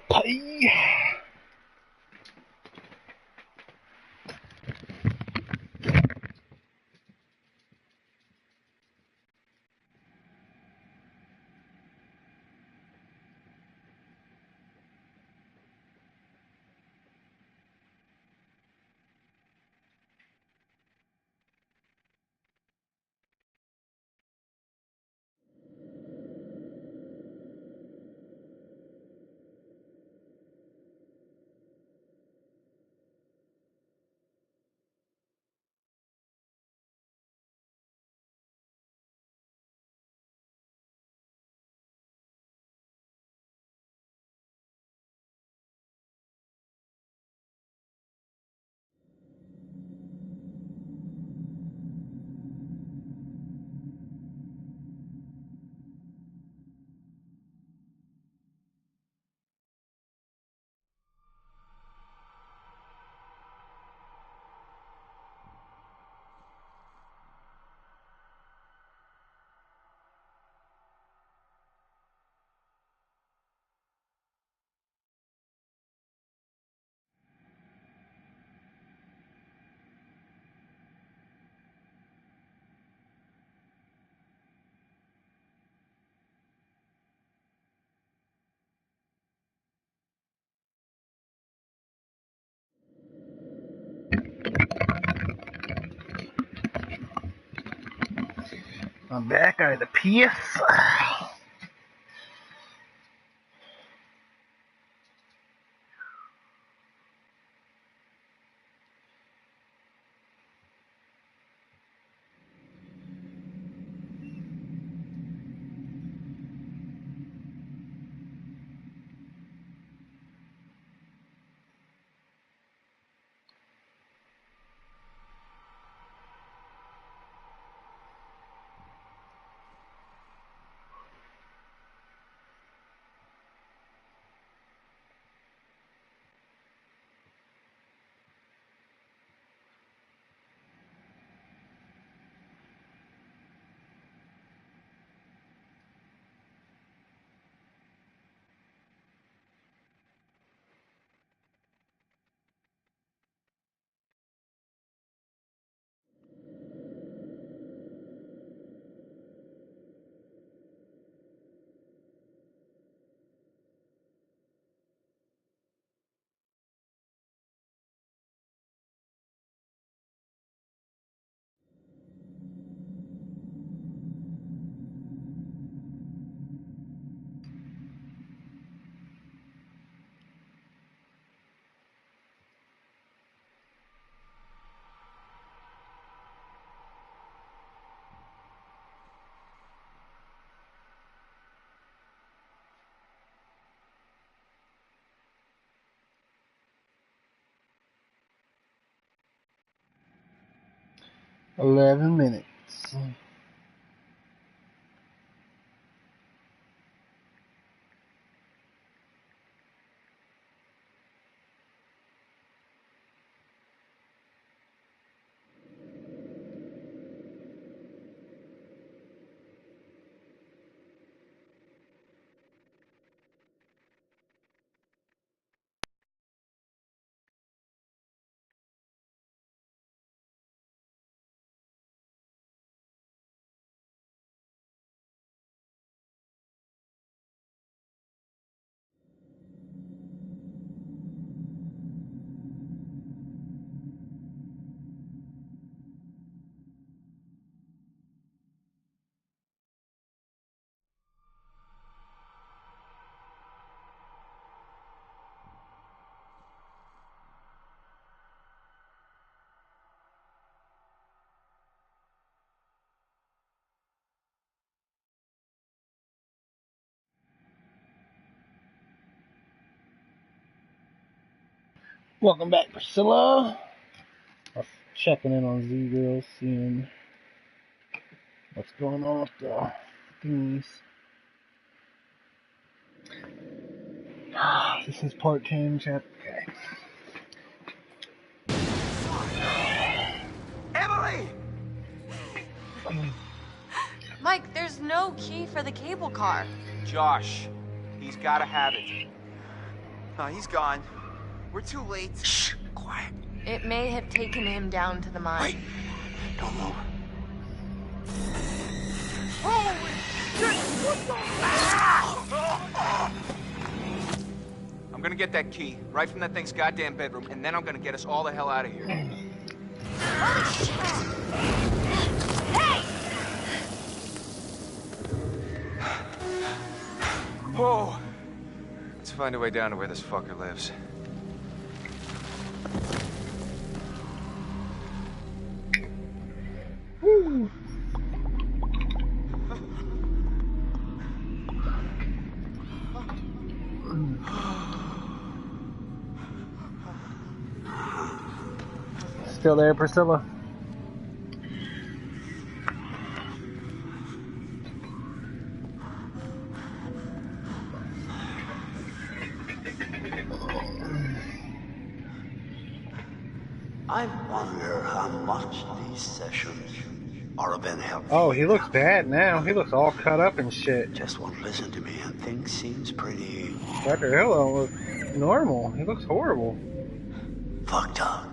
Pie. I'm back out of the PS. 11 minutes. Welcome back, Priscilla. I was checking in on Z-Girl, seeing what's going on with the thingies. This is part 10, chapter. Okay. Emily! Mike, there's no key for the cable car. Josh, he's gotta have it. No, he's gone. We're too late. Shh, quiet. It may have taken him down to the mine. Wait, don't move. Holy shit! What the? I'm gonna get that key right from that thing's goddamn bedroom, and then I'm gonna get us all the hell out of here. Oh, shit! Hey! Oh, let's find a way down to where this fucker lives. Woo. Still there, Priscilla? I wonder how much these sessions are of any help. Oh, he looks bad now. He looks all cut up and shit. Just won't listen to me, and things seems pretty Dr. Hill don't look normal. He looks horrible. fucked up.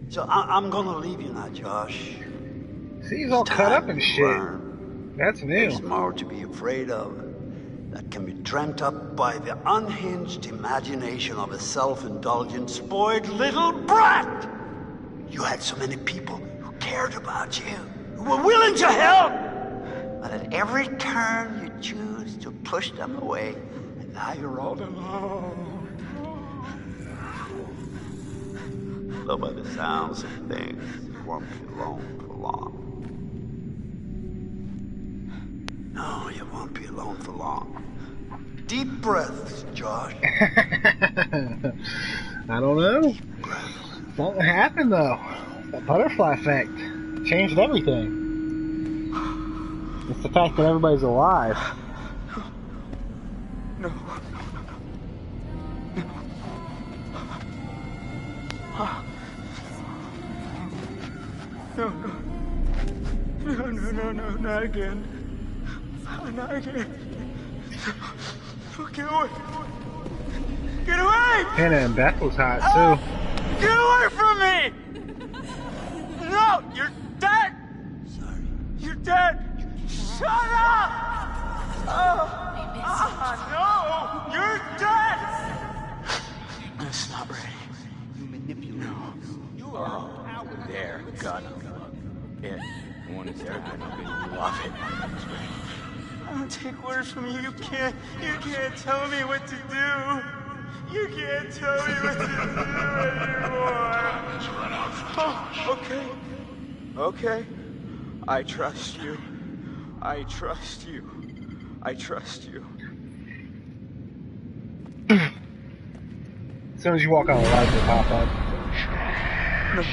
So I'm gonna leave you now, Josh. See, he's all cut up and shit. Learn. That's new. There's more to be afraid of that can be dreamt up by the unhinged imagination of a self-indulgent, spoiled little brat. You had so many people who cared about you, who were willing to help. But at every turn, you choose to push them away, and now you're all alone. So by the sounds of things, you won't be alone for long. No, you won't be alone for long. Deep breaths, Josh. I don't know. Something happened though. That butterfly effect changed everything. It's the fact that everybody's alive. No. No, not again. Not again. Get away. Get away! Hannah and Beth was hot too. Get away from me! No, you're dead! Sorry. You're dead! Shut up! No! You're dead! It's not ready. You manipulate. No. You are There, got it. It. One is there, and you love it. I don't take orders from you. You can't tell me what to do. You can't tell me what to do anymore. Oh, okay. I trust you. I trust you. I trust you. As soon as you walk out, the lights will pop up. No.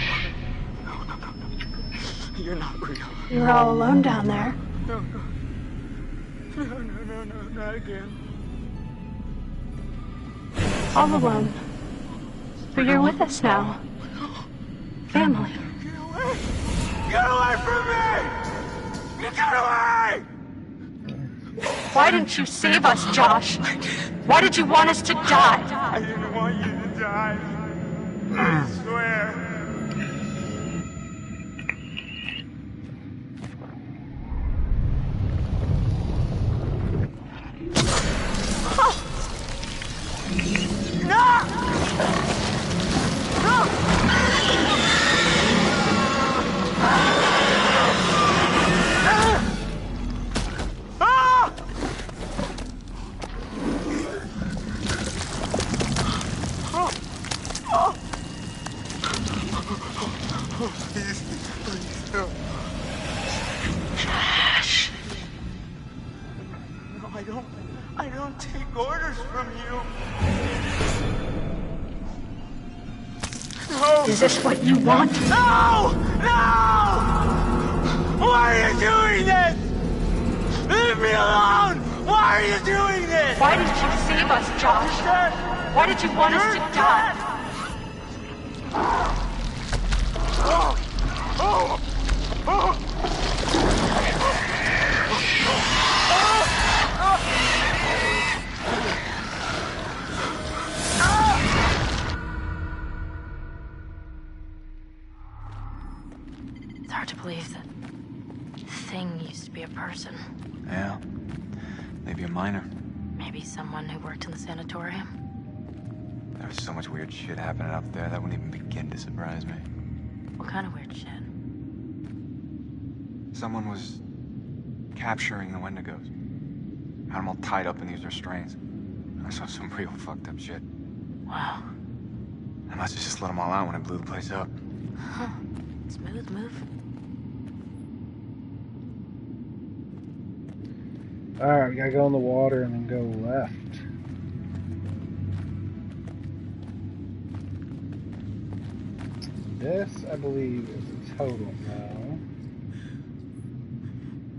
You're not real. You're all alone down there. No, not again. All alone. But you're with us now. Family. Get away! Get away from me! Get away! Why didn't you save us, Josh? Why did you want us to die? I didn't want you to die. I swear. I don't take orders from you. No! Is this what you want? No! Why are you doing this? Leave me alone! Why are you doing this? Why did you save us, Josh? Why did you want us to die? It's hard to believe that thing used to be a person. Yeah. Maybe a miner. Maybe someone who worked in the sanatorium. There was so much weird shit happening up there that wouldn't even begin to surprise me. What kind of weird shit? Someone was capturing the Wendigos. Had them all tied up in these restraints. I saw some real fucked up shit. Wow. I must have just let them all out when I blew the place up. Huh. Smooth move. Alright, we gotta go in the water and then go left. This, I believe, is a totem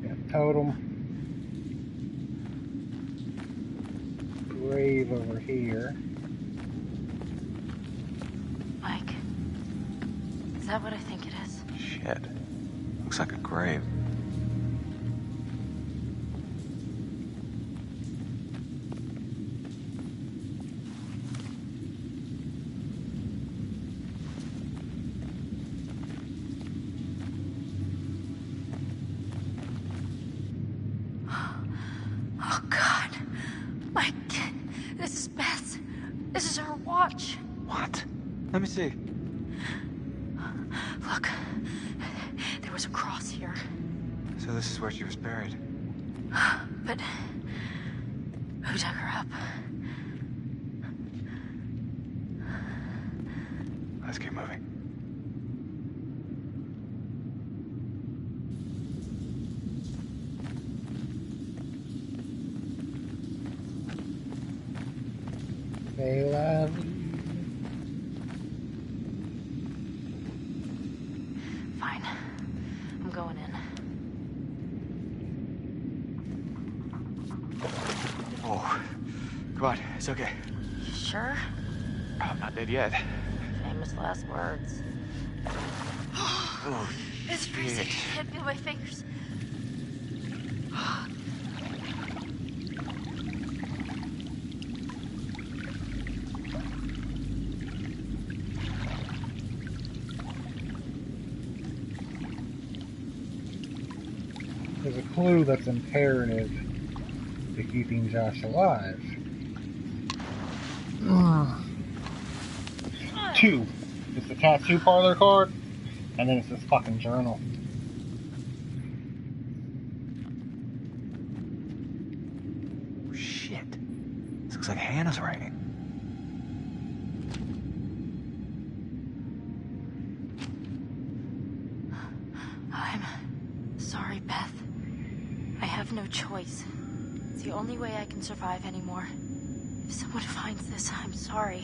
now. Yeah, totem. Grave over here. Mike, is that what I think it is? Shit. Looks like a grave. Oh, God. Mike, this is Beth. This is her watch. What? Let me see. Look, there was a cross here. So this is where she was buried. But who dug her up? Let's keep moving. They love you. Fine. I'm going in. Oh. Come on, it's okay. You sure? I'm not dead yet. Famous last words. Oh, It's freezing. shit. Can't feel my fingers. There's a clue that's imperative to keeping Josh alive. 2. It's the tattoo parlor card, and then it's this fucking journal. Oh, shit. This looks like Hannah's writing. I'm sorry, Beth. I have no choice. It's the only way I can survive anymore. If someone finds this, I'm sorry.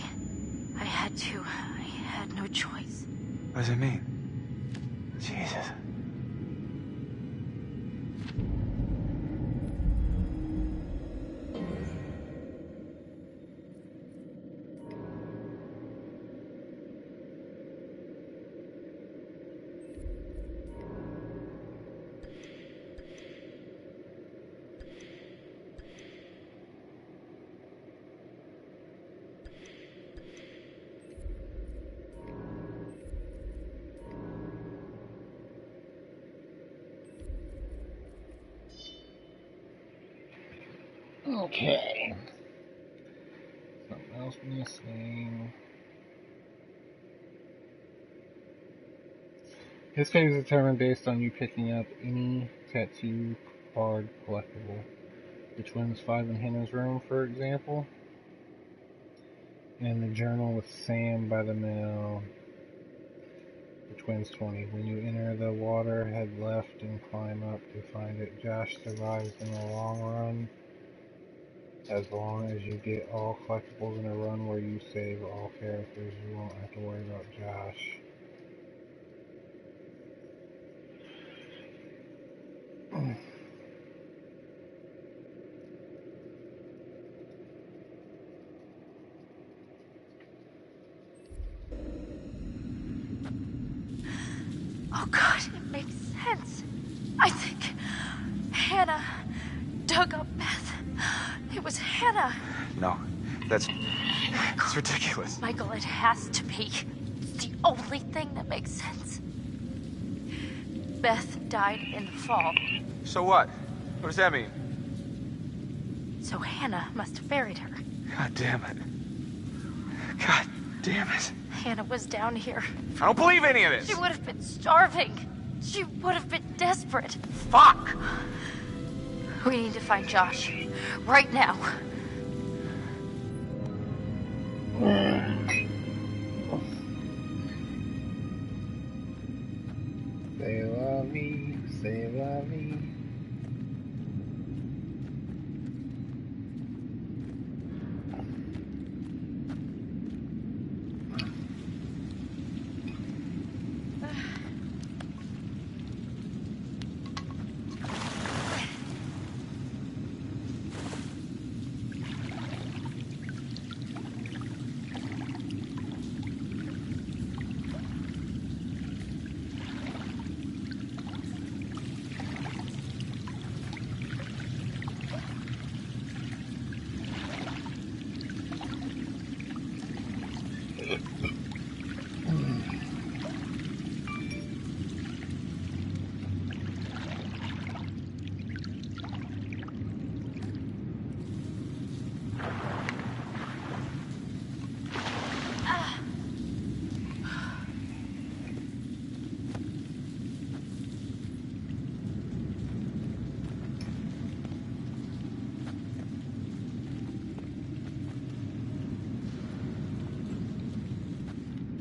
I had to. I had no choice. What does it mean? Jesus. Okay. Something else missing. His fate is determined based on you picking up any tattoo card collectible, which wins 5 in Hannah's room, for example. And the journal with Sam by the mill, which wins 20. When you enter the water, head left and climb up to find it. Josh survives in the long run. As long as you get all collectibles in a run where you save all characters, you won't have to worry about Josh. Oh, God, it makes sense. I think Hannah dug up Beth. It was Hannah. No, that's ridiculous. Michael, it has to be. It's the only thing that makes sense. Beth died in the fall. So what? What does that mean? So Hannah must have buried her. God damn it. God damn it. Hannah was down here. I don't believe any of this. She would have been starving. She would have been desperate. Fuck! We need to find Josh. Right now. C'est la vie, c'est la vie.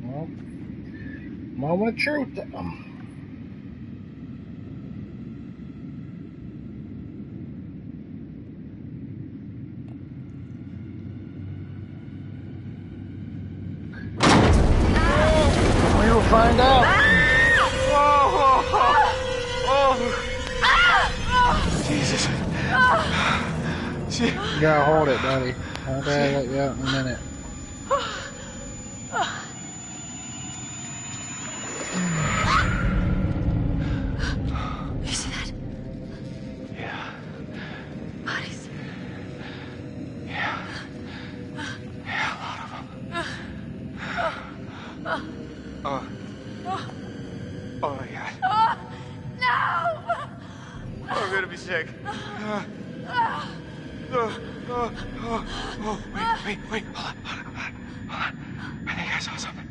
Well, moment of truth. We will find out. Jesus. Shit. You gotta hold it, buddy. I'll let you out in a minute. You see that? Yeah. Bodies. Yeah. Yeah, a lot of them. Oh my God. No! I'm gonna be sick. Wait. Hold on. I think I saw something.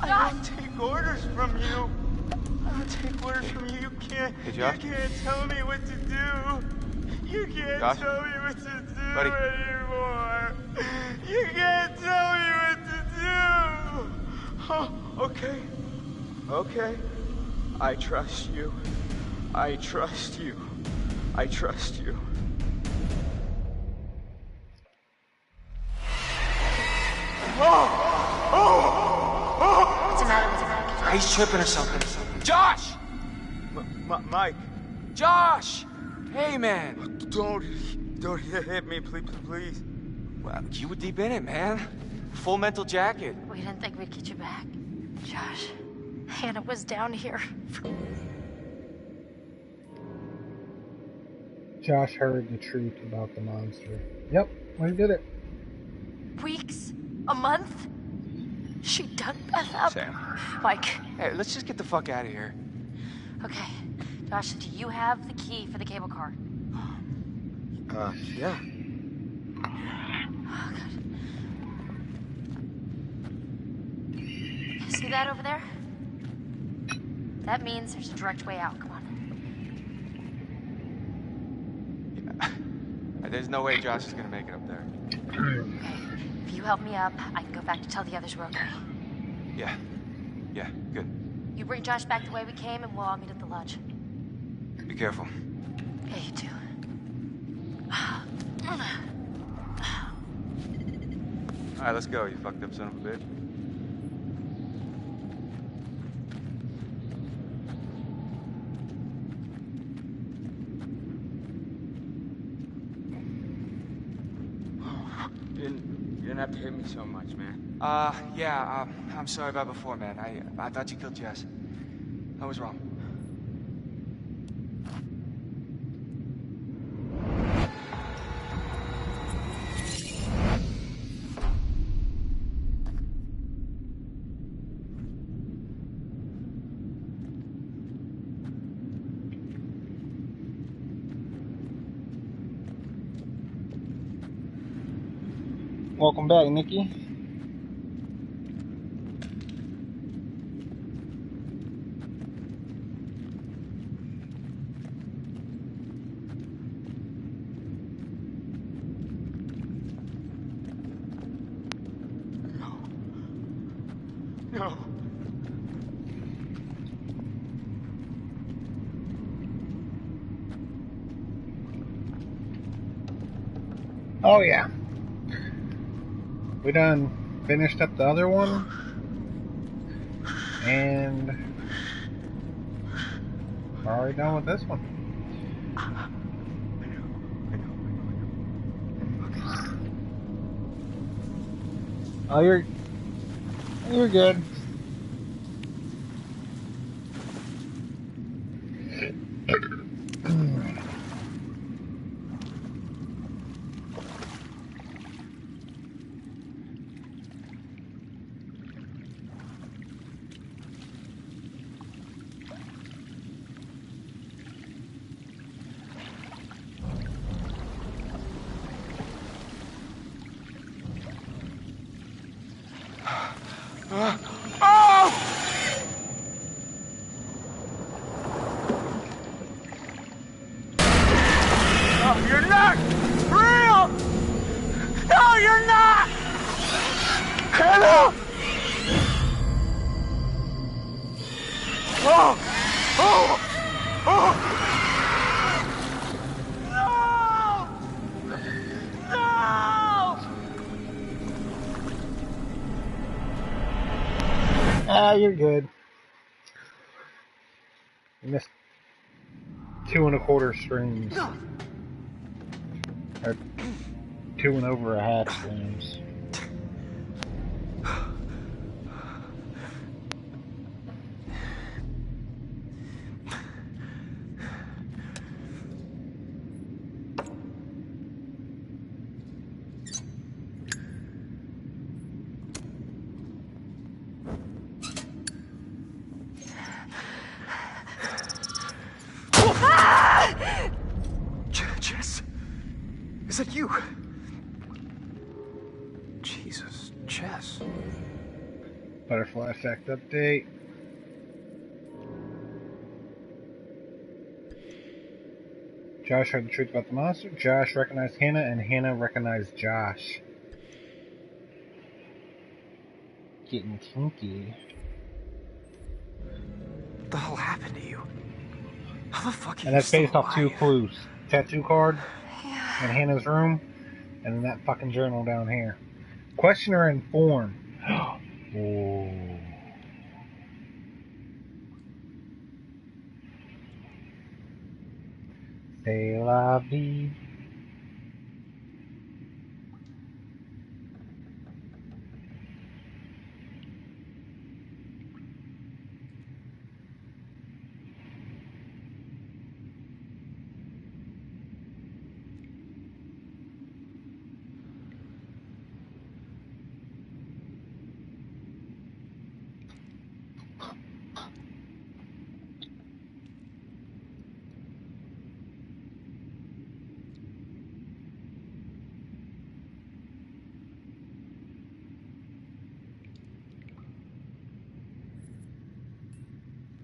I don't take orders from you. I don't take orders from you. You can't tell me what to do. You can't Josh? tell me what to do Buddy. anymore. You can't tell me what to do. Oh, okay. I trust you. I trust you. I trust you. What's the matter with her? He's tripping or something. Josh! Mike, Josh! Hey, man. don't hit me, please. Well, you were deep in it, man. Full mental jacket. We didn't think we'd get you back. Josh, Hannah was down here. Josh heard the truth about the monster. Yep, we did it. Weeks? A month? She dug Beth up. Sam. Mike. Hey, let's just get the fuck out of here. Okay. Josh, do you have the key for the cable car? Yeah. Oh, good. See that over there? That means there's a direct way out. Come on. There's no way Josh is gonna make it up there. Okay. If you help me up, I can go back to tell the others we're okay. Yeah, good. You bring Josh back the way we came, and we'll all meet at the lodge. Be careful. Yeah, you too. All right, let's go, you fucked up son of a bitch. You didn't have to hit me so much, man. Yeah, I'm sorry about before, man. I thought you killed Jess. I was wrong. Welcome back, Nikki. No. Oh yeah. We done finished up the other one. And we're already done with this one. Oh, you're good. Oh, you're not real! No, you're not! Hannah! Oh! Oh! Oh! No! No! Ah, you're good. You missed 2 1/4 streams. Or 2 and over a half streams. Jess? Is that you? Jesus, Jess. Butterfly effect update. Josh heard the truth about the monster. Josh recognized Hannah, and Hannah recognized Josh. Getting kinky. What the hell happened to you? How the fuck are And you that's still based off 2 alive? clues. Tattoo card in Hannah's room, and then that fucking journal down here. Question or inform? Oh. C'est la vie.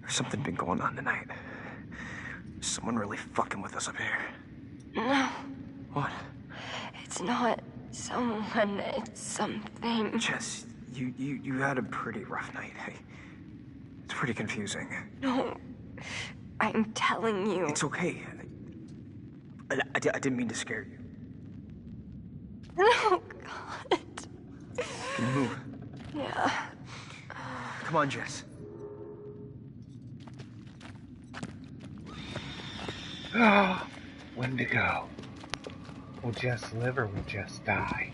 There's something been going on tonight. Someone really fucking with us up here. No, What? it's not someone, it's something. Jess, you had a pretty rough night. It's pretty confusing. No, I'm telling you. It's okay. I didn't mean to scare you. No, God. Can you move? Yeah. Come on, Jess. When to go? Will Jess live or will Jess die?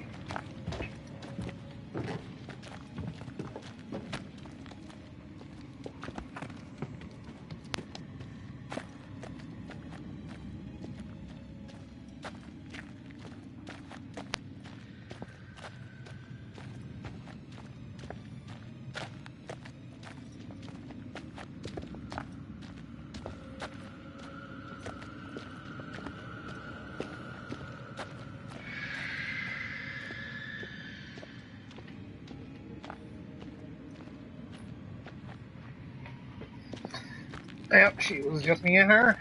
Yep, she was just me and her.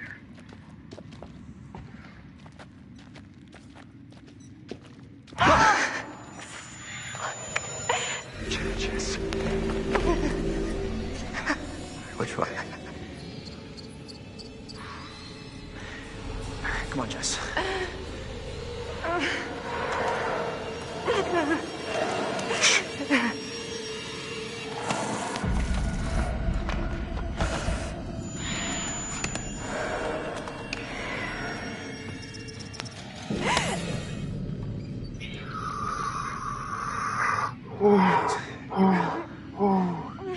Jess. Which way? Come on, Jess.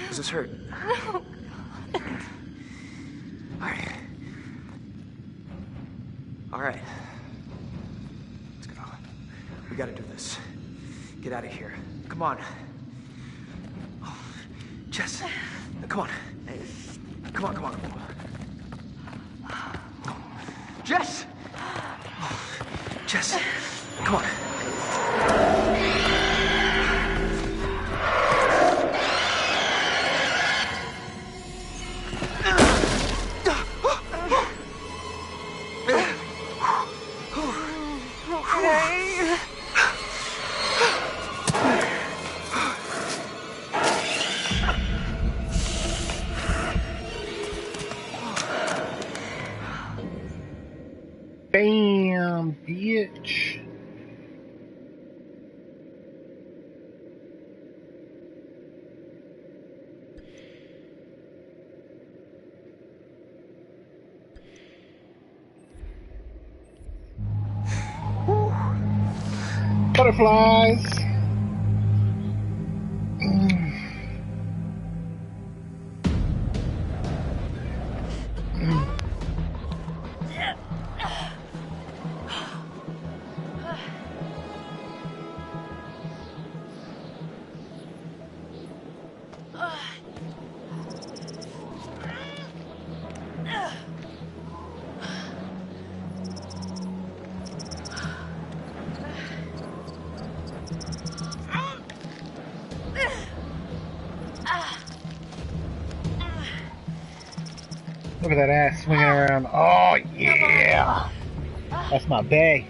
Does this hurt? No. Alright. Alright. Let's go. We gotta do this. Get out of here. Come on. Jess. Come on. Come on, come on, come on. Jess! Jess. Come on. Bam, bitch. Butterflies. Look at that ass swinging around. Oh, yeah. That's my bae.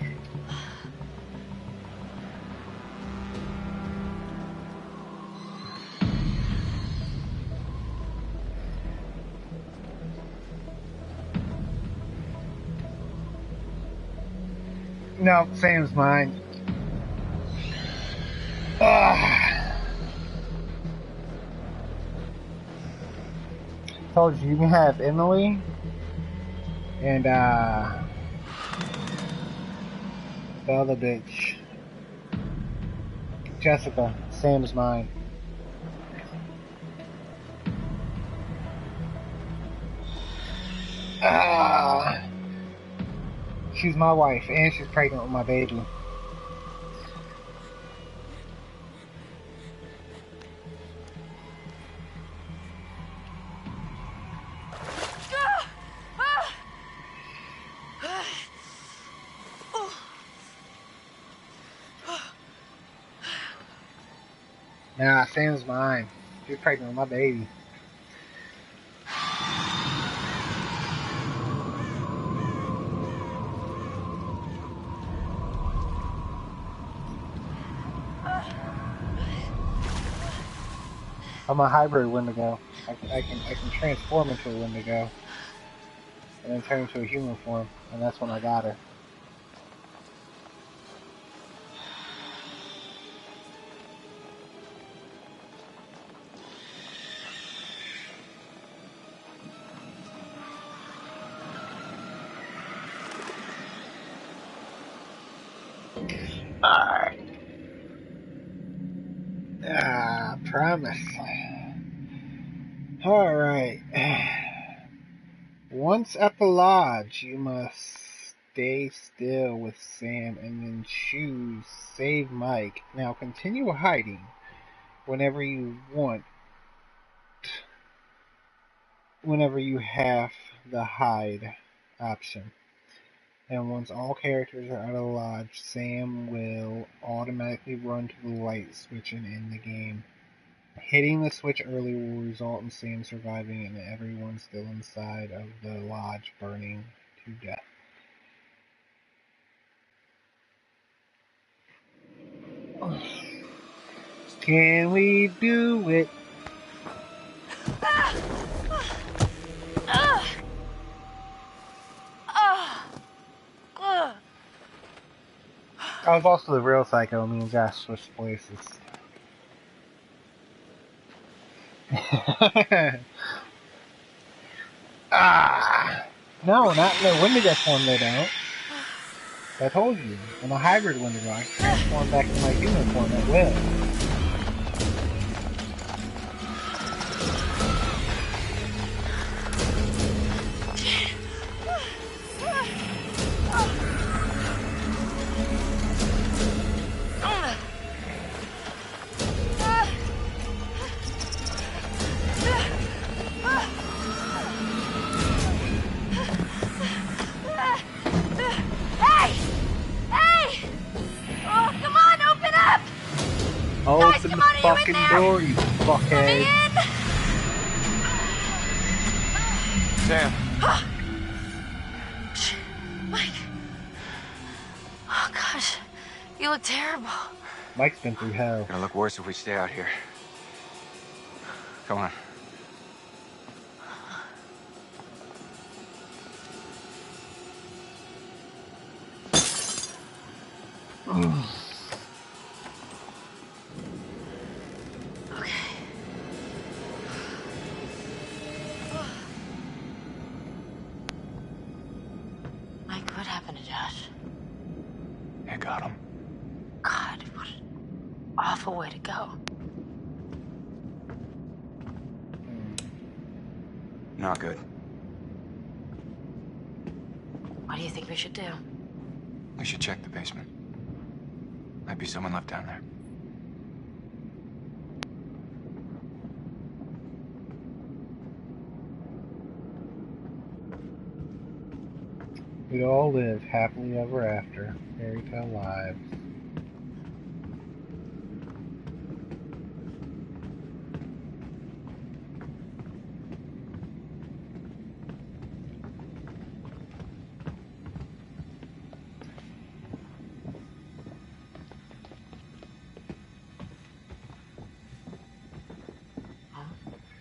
No, Sam's mine. Told you can have Emily and the other bitch, Jessica. Sam's mine. She's my wife and she's pregnant with my baby. Nah, Sam's mine. She's pregnant with my baby. I'm a hybrid Wendigo. I can transform into a Wendigo and then turn into a human form, and that's when I got her. Alright. Promise. Alright. Once at the lodge, you must stay still with Sam and then choose Save Mike. Now continue hiding whenever you want, whenever you have the hide option. And once all characters are out of the lodge, Sam will automatically run to the light switch and end the game. Hitting the switch early will result in Sam surviving and everyone still inside of the lodge burning to death. Can we do it? I was also the real psycho. Me and Josh switched places. No, not in the Wendigo form. They don't. I told you. I'm a hybrid Wendigo. I can transform back to my human form at will. Open the fucking door, you fuckhead. Sam. Mike. Oh, gosh. You look terrible. Mike's been through hell. It's gonna look worse if we stay out here. Come on. Way to go. Not good. What do you think we should do? We should check the basement. Might be someone left down there. We all live happily ever after, fairy tale lives.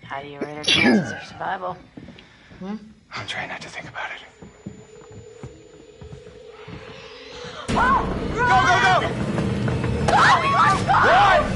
How do you rate our chances of survival? I'm trying not to think about it. Go, go, go! Run!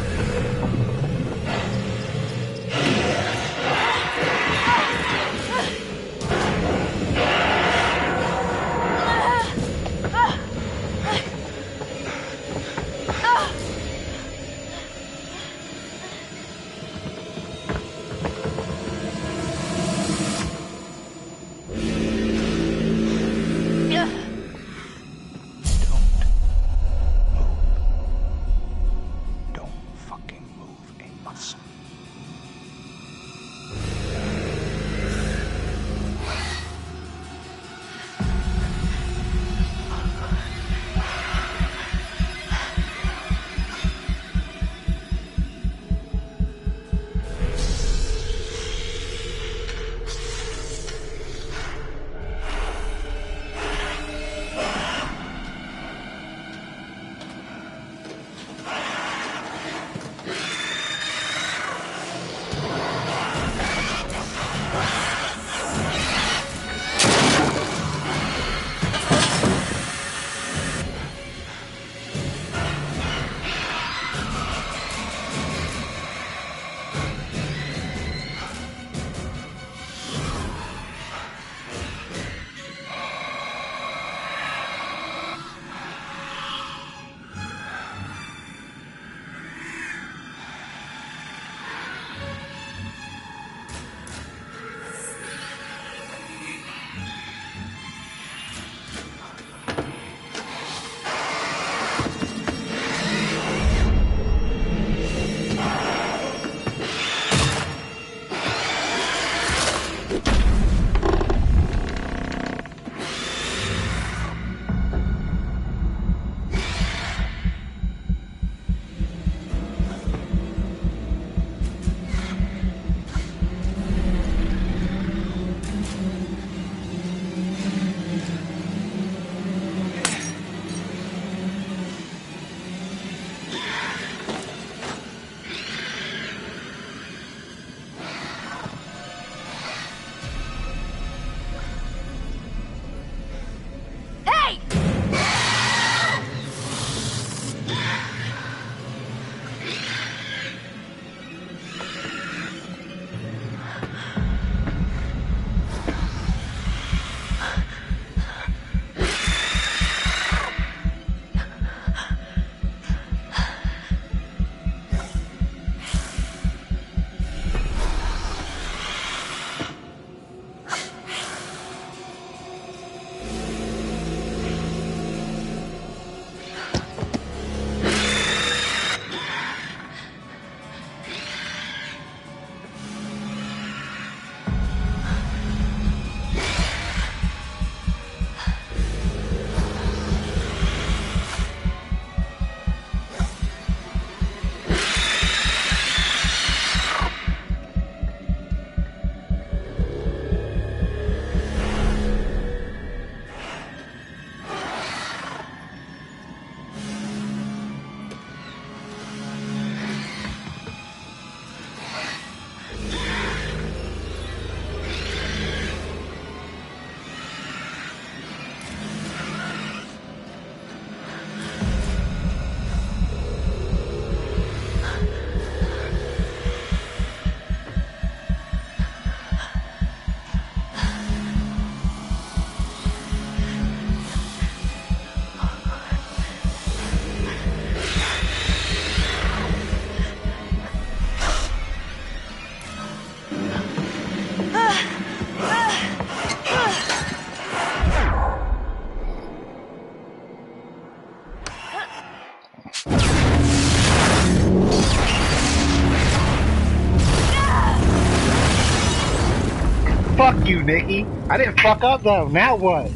you, Nikki. I didn't fuck up though. Now what?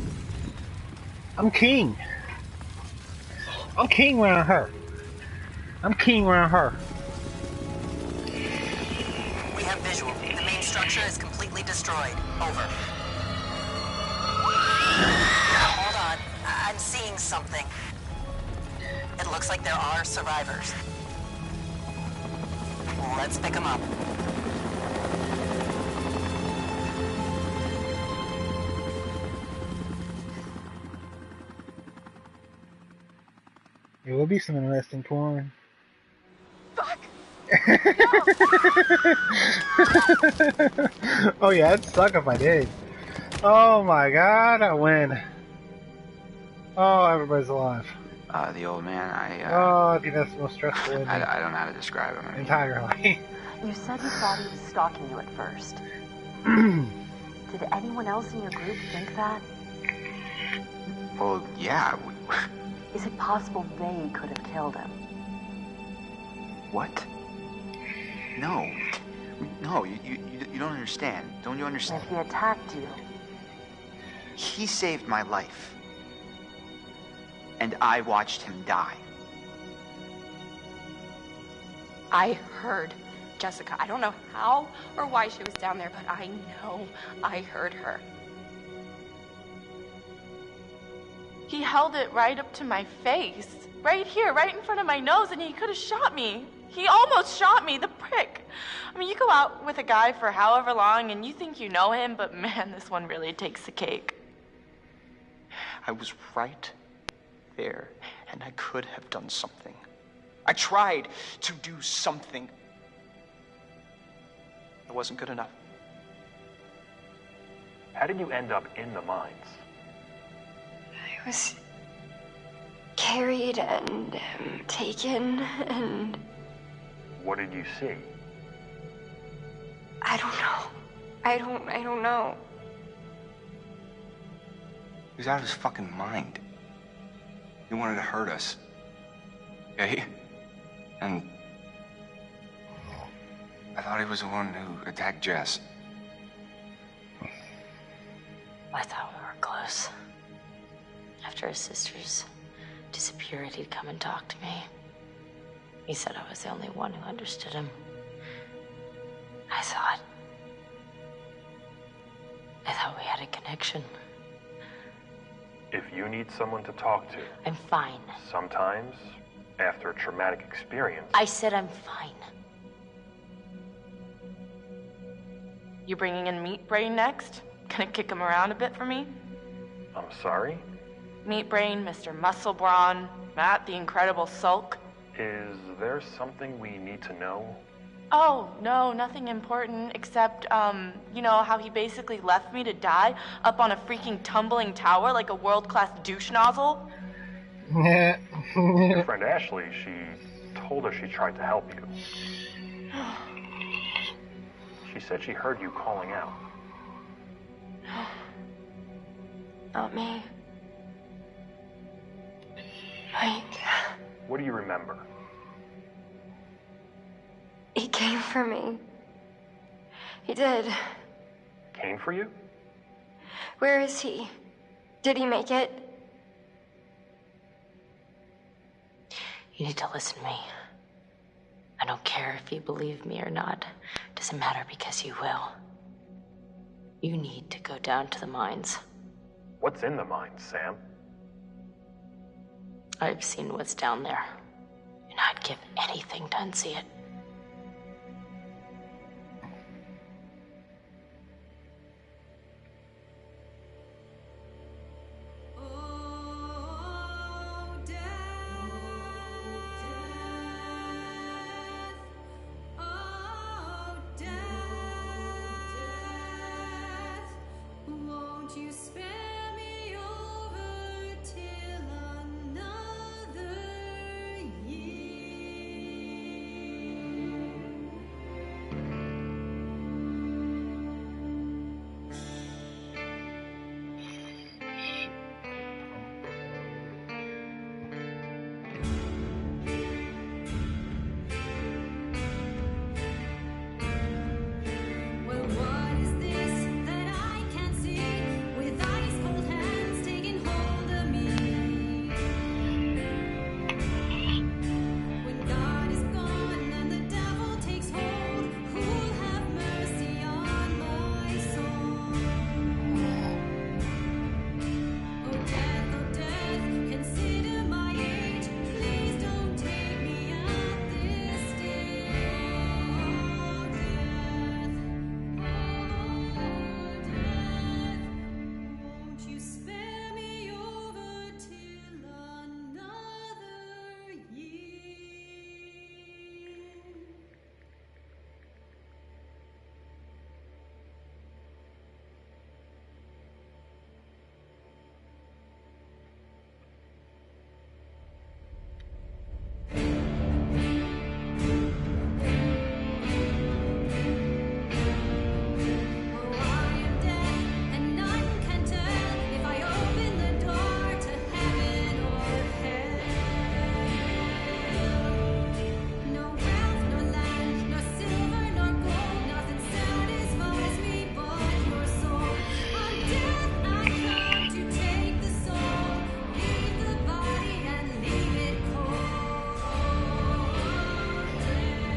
I'm king. I'm king around her. I'm king around her. We have visual. The main structure is completely destroyed. Over. Hold on. I'm seeing something. It looks like there are survivors. Let's pick them up. It will be some interesting porn. Fuck! Oh yeah, it'd suck if I did. Oh my god, I win. Oh, everybody's alive. The old man, Oh, I think that's the most stressful in I don't know how to describe him. entirely. You said you thought he was stalking you at first. Did anyone else in your group think that? Well, yeah. Is it possible they could have killed him? What? No. No, you don't understand. Don't you understand? If he attacked you, He saved my life. And I watched him die. I heard Jessica. I don't know how or why she was down there, but I know I heard her. He held it right up to my face. Right here, right in front of my nose, and he could have shot me. He almost shot me, the prick. I mean, you go out with a guy for however long and you think you know him, but man, this one really takes the cake. I was right there, and I could have done something. I tried to do something. It wasn't good enough. How did you end up in the mines? I was carried and taken, and What did you see? I don't know. I don't know. He was out of his fucking mind. He wanted to hurt us. Okay? And I thought he was the one who attacked Jess. I thought we were close. After his sisters disappeared, he'd come and talk to me. He said I was the only one who understood him. I thought we had a connection. If you need someone to talk to, I'm fine. sometimes, after a traumatic experience, I said I'm fine. You bringing in Meat Brain next? Gonna kick him around a bit for me? I'm sorry? Meat Brain, Mr. Muscle Brawn, Matt the Incredible Sulk. Is there something we need to know? Oh, no, nothing important, except, you know, how he basically left me to die up on a freaking tumbling tower like a world-class douche nozzle? Your friend Ashley, she told us she tried to help you. She said she heard you calling out. Not me. Mike. What do you remember? He came for me. He did. Came for you? Where is he? Did he make it? You need to listen to me. I don't care if you believe me or not. Doesn't matter because you will. You need to go down to the mines. What's in the mines, Sam? I've seen what's down there, and I'd give anything to unsee it.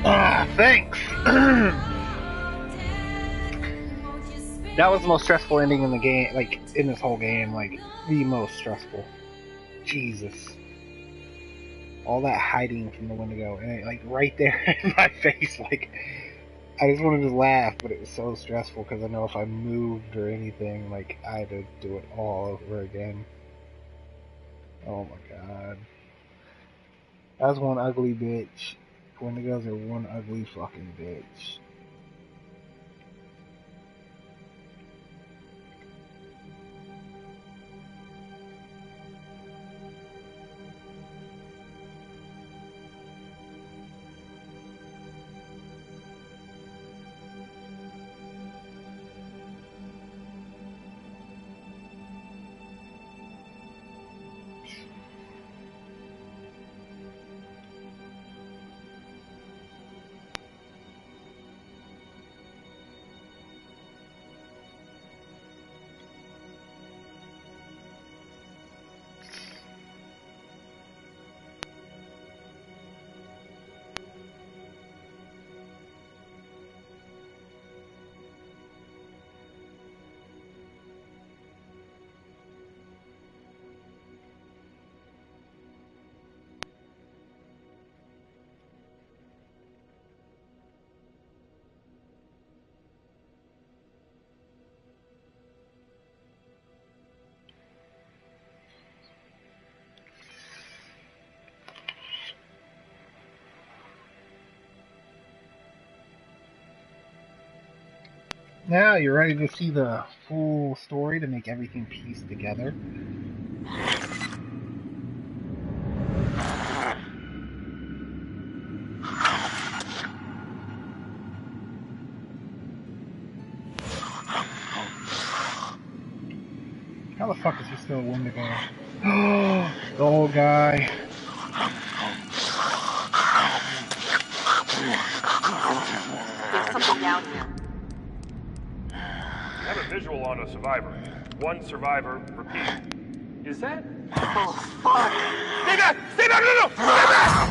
Ah, thanks. That was the most stressful ending in the game, like, in this whole game, like, the most stressful. Jesus. All that hiding from the Wendigo, and it, like, right there in my face, like, I just wanted to laugh, but it was so stressful, because I know if I moved or anything, like, I had to do it all over again. Oh my god. That was one ugly bitch. Wendigos are one ugly fucking bitch. Now you're ready to see the full story to make everything piece together. How the fuck is he still a Wendigo? The old guy. There's something down here. We have a visual on a survivor. One survivor, repeat. Is that? Oh, fuck! Stay back! Stay back! No! Stay back!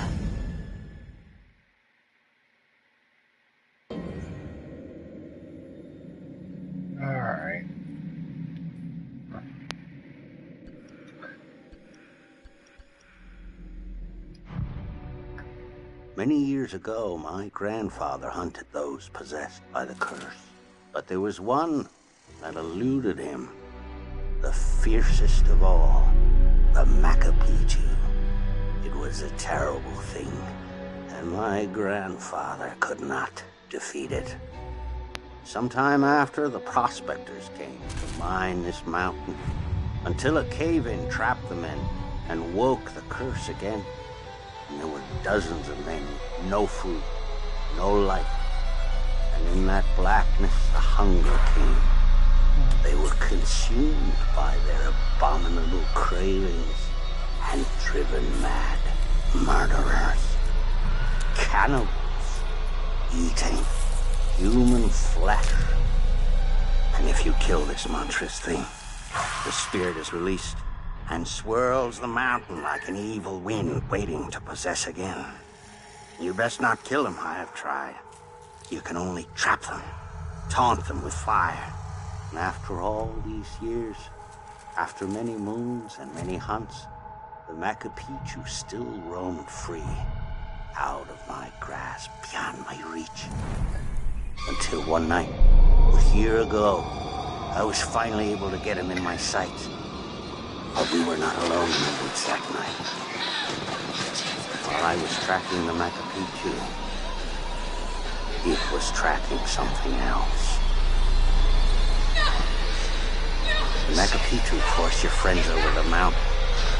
Alright. Many years ago, my grandfather hunted those possessed by the curse. But there was one that eluded him. The fiercest of all, the Macapichu. It was a terrible thing, and my grandfather could not defeat it. Sometime after, the prospectors came to mine this mountain, until a cave-in trapped the men and woke the curse again. And there were dozens of men with no food, no light. And in that blackness, the hunger came. They were consumed by their abominable cravings and driven mad. Murderers, cannibals, eating human flesh. And if you kill this monstrous thing, the spirit is released and swirls the mountain like an evil wind waiting to possess again. You best not kill them, I have tried. You can only trap them, taunt them with fire. And after all these years, after many moons and many hunts, the Macapichu still roamed free, out of my grasp, beyond my reach. Until one night, a year ago, I was finally able to get him in my sights. But we were not alone in the woods that night. While I was tracking the Macapichu, it was tracking something else. The Macapichu forced your friends over the mountain.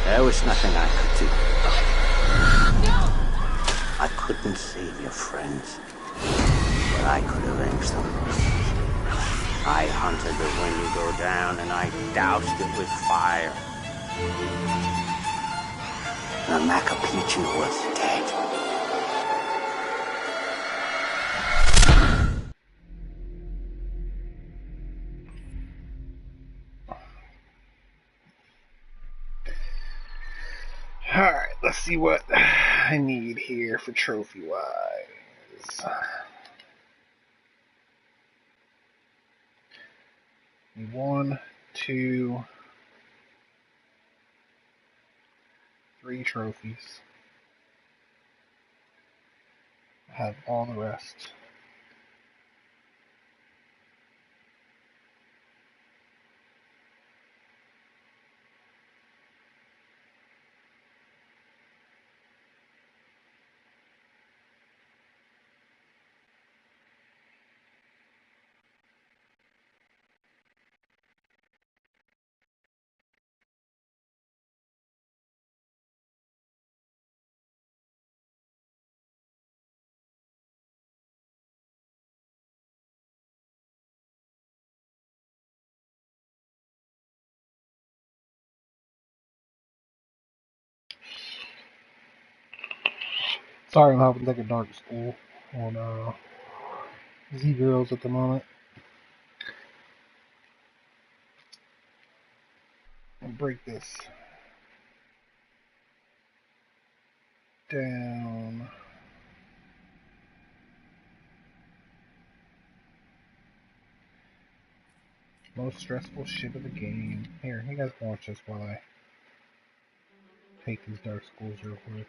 There was nothing I could do. I couldn't save your friends, but I could avenge them. I hunted the Wendigo down and I doused it with fire. The Macapichu was dead. Alright, let's see what I need here for trophy-wise. Need 1, 2, 3 trophies. I have all the rest. Sorry, I'm having like a dark school on Z-Girls at the moment. And break this down. Most stressful shit of the game. Here, you guys can watch this while I take these dark schools real quick.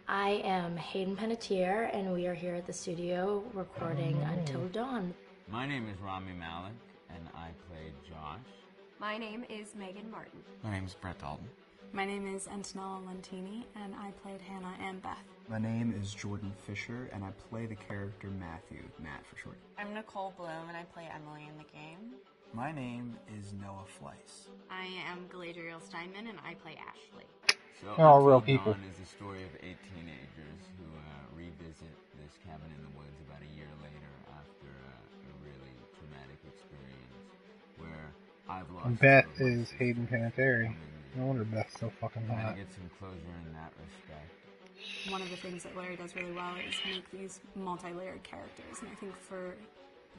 I am Hayden Panettiere, and we are here at the studio recording Until Dawn. My name is Rami Malek, and I play Josh. My name is Megan Martin. My name is Brett Dalton. My name is Antonella Lentini, and I played Hannah and Beth. My name is Jordan Fisher, and I play the character Matthew, Matt for short. I'm Nicole Bloom, and I play Emily in the game. My name is Noah Fleiss. I am Galadriel Steinman, and I play Ashley. So They're all real people. Dawn is the story of 8 teenagers who revisit this cabin in the woods about a year later after a really traumatic experience where I've lost. Beth is Hayden Panettiere. No wonder Beth's so fucking Trying hot. to get some closure in that respect. One of the things that Larry does really well is make these multi-layered characters, and I think for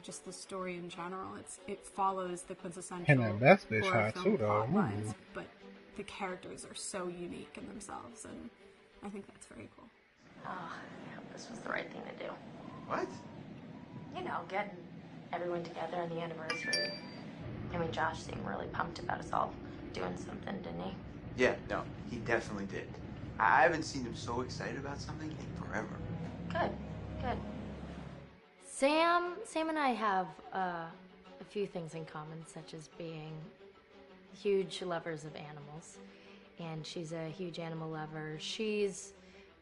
just the story in general, it follows the quintessential And that Beth bitch horror hot film too, though. plot lines, Ooh. but the characters are so unique in themselves, and I think that's very cool. Oh, I hope this was the right thing to do. What? You know, getting everyone together on the anniversary. I mean, Josh seemed really pumped about us all doing something, didn't he? Yeah, no, he definitely did. I haven't seen him so excited about something in forever. Good, good. Sam and I have a few things in common, such as being huge lovers of animals, and she's a huge animal lover. She's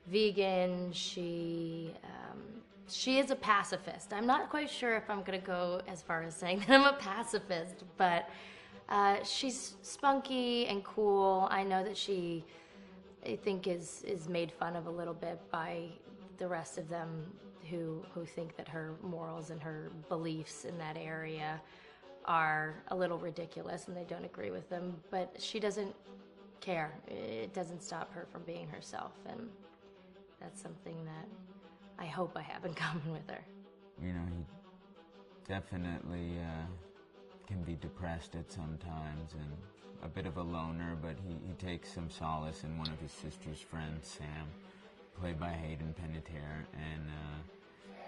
vegan. She is a pacifist. I'm not quite sure if I'm gonna go as far as saying that I'm a pacifist, but she's spunky and cool. I know that she, I think, is made fun of a little bit by the rest of them who think that her morals and her beliefs in that area are a little ridiculous and they don't agree with them, but she doesn't care. It doesn't stop her from being herself, and that's something that I hope I have in common with her. You know, he definitely can be depressed at some times and a bit of a loner, but he takes some solace in one of his sister's friends, Sam, played by Hayden Panettiere, and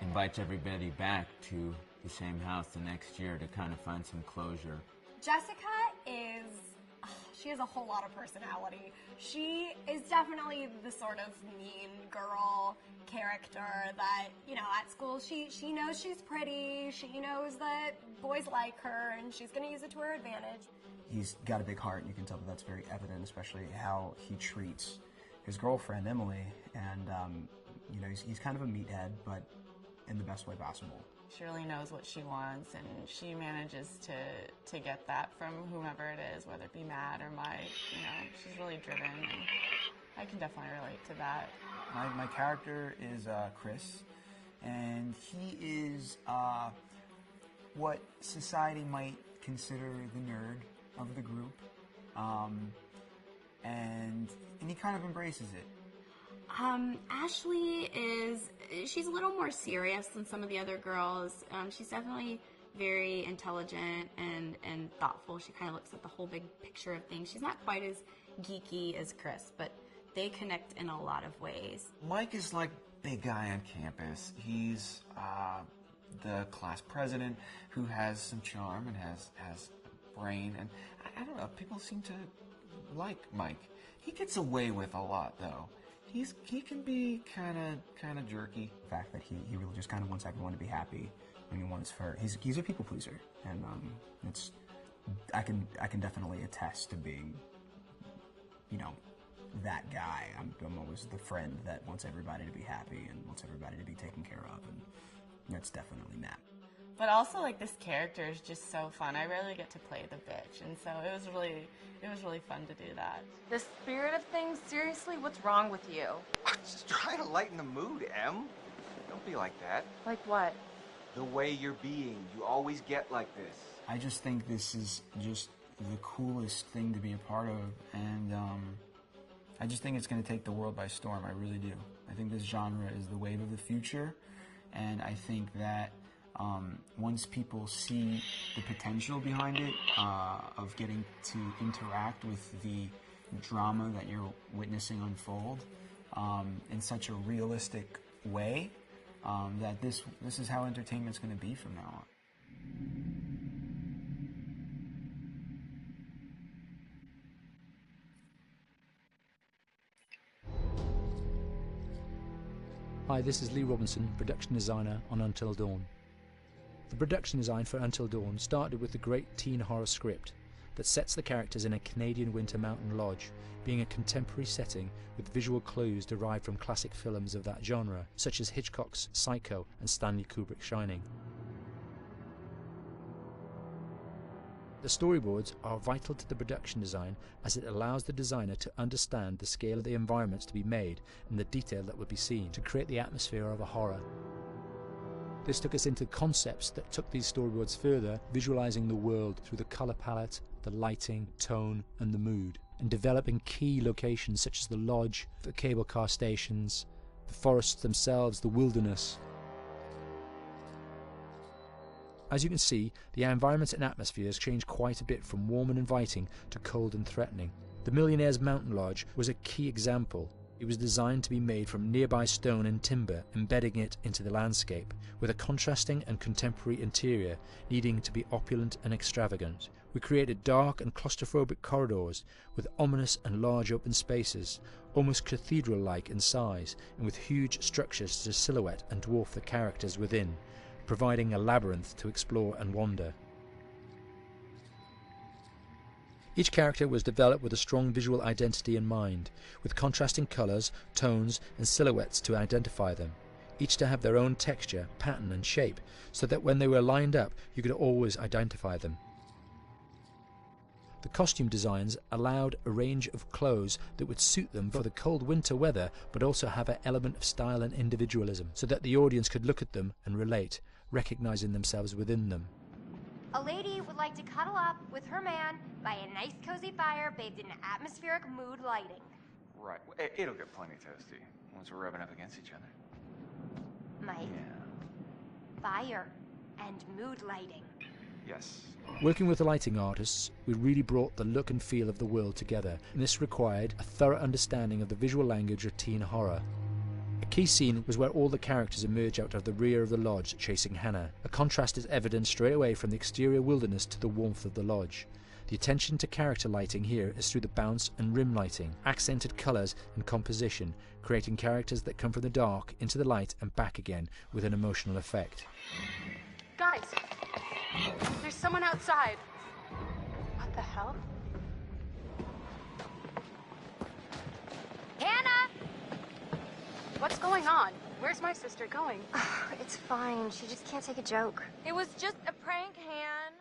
invites everybody back to the same house the next year to kind of find some closure. Jessica she has a whole lot of personality. She is definitely the sort of mean girl character that, you know, at school she knows she's pretty, she knows that boys like her, and she's going to use it to her advantage. He's got a big heart, and you can tell that that's very evident, especially how he treats his girlfriend, Emily, and, you know, he's kind of a meathead, but in the best way possible. She really knows what she wants, and she manages to get that from whomever it is, whether it be Matt or Mike. You know, she's really driven, and I can definitely relate to that. My character is Chris, and he is what society might consider the nerd of the group, and he kind of embraces it. Ashley she's a little more serious than some of the other girls. She's definitely very intelligent and thoughtful. She kind of looks at the whole big picture of things. She's not quite as geeky as Chris, but they connect in a lot of ways. Mike is like big guy on campus. He's the class president who has some charm and has brain. And I don't know, people seem to like Mike. He gets away with a lot, though. He can be kind of jerky. The fact that he really just kind of wants everyone to be happy, and he's a people pleaser, and I can definitely attest to being, that guy. I'm always the friend that wants everybody to be happy and wants everybody to be taken care of, and that's definitely Matt. But also, like, this character is just so fun. I rarely get to play the bitch, and so it was really fun to do that. The spirit of things, seriously, what's wrong with you? I'm just trying to lighten the mood, Em. Don't be like that. Like what? The way you're being. You always get like this. I just think this is just the coolest thing to be a part of, and I just think it's going to take the world by storm. I really do. I think this genre is the wave of the future, and I think that once people see the potential behind it, of getting to interact with the drama that you're witnessing unfold in such a realistic way, that this is how entertainment's going to be from now on. Hi, this is Lee Robinson, production designer on Until Dawn. The production design for Until Dawn started with the great teen horror script that sets the characters in a Canadian winter mountain lodge, being a contemporary setting with visual clues derived from classic films of that genre, such as Hitchcock's Psycho and Stanley Kubrick's Shining. The storyboards are vital to the production design, as it allows the designer to understand the scale of the environments to be made and the detail that would be seen to create the atmosphere of a horror. This took us into concepts that took these storyboards further, visualizing the world through the color palette, the lighting, tone and the mood, and developing key locations such as the lodge, the cable car stations, the forests themselves, the wilderness. As you can see, the environments and atmospheres change quite a bit from warm and inviting to cold and threatening. The Millionaire's Mountain Lodge was a key example. It was designed to be made from nearby stone and timber, embedding it into the landscape, with a contrasting and contemporary interior needing to be opulent and extravagant. We created dark and claustrophobic corridors with ominous and large open spaces, almost cathedral-like in size, and with huge structures to silhouette and dwarf the characters within, providing a labyrinth to explore and wander. Each character was developed with a strong visual identity in mind, with contrasting colours, tones and silhouettes to identify them, each to have their own texture, pattern and shape, so that when they were lined up you could always identify them. The costume designs allowed a range of clothes that would suit them for the cold winter weather, but also have an element of style and individualism, so that the audience could look at them and relate, recognizing themselves within them. A lady would like to cuddle up with her man by a nice cozy fire bathed in atmospheric mood lighting. Right. It'll get plenty toasty once we're rubbing up against each other. Mike. Yeah. Fire and mood lighting. Yes. Working with the lighting artists, we really brought the look and feel of the world together, and this required a thorough understanding of the visual language of teen horror. A key scene was where all the characters emerge out of the rear of the lodge chasing Hannah. A contrast is evident straight away from the exterior wilderness to the warmth of the lodge. The attention to character lighting here is through the bounce and rim lighting, accented colours and composition, creating characters that come from the dark into the light and back again with an emotional effect. Guys, there's someone outside. What the hell? Hannah! What's going on? Where's my sister going? It's fine. She just can't take a joke. It was just a prank, Han.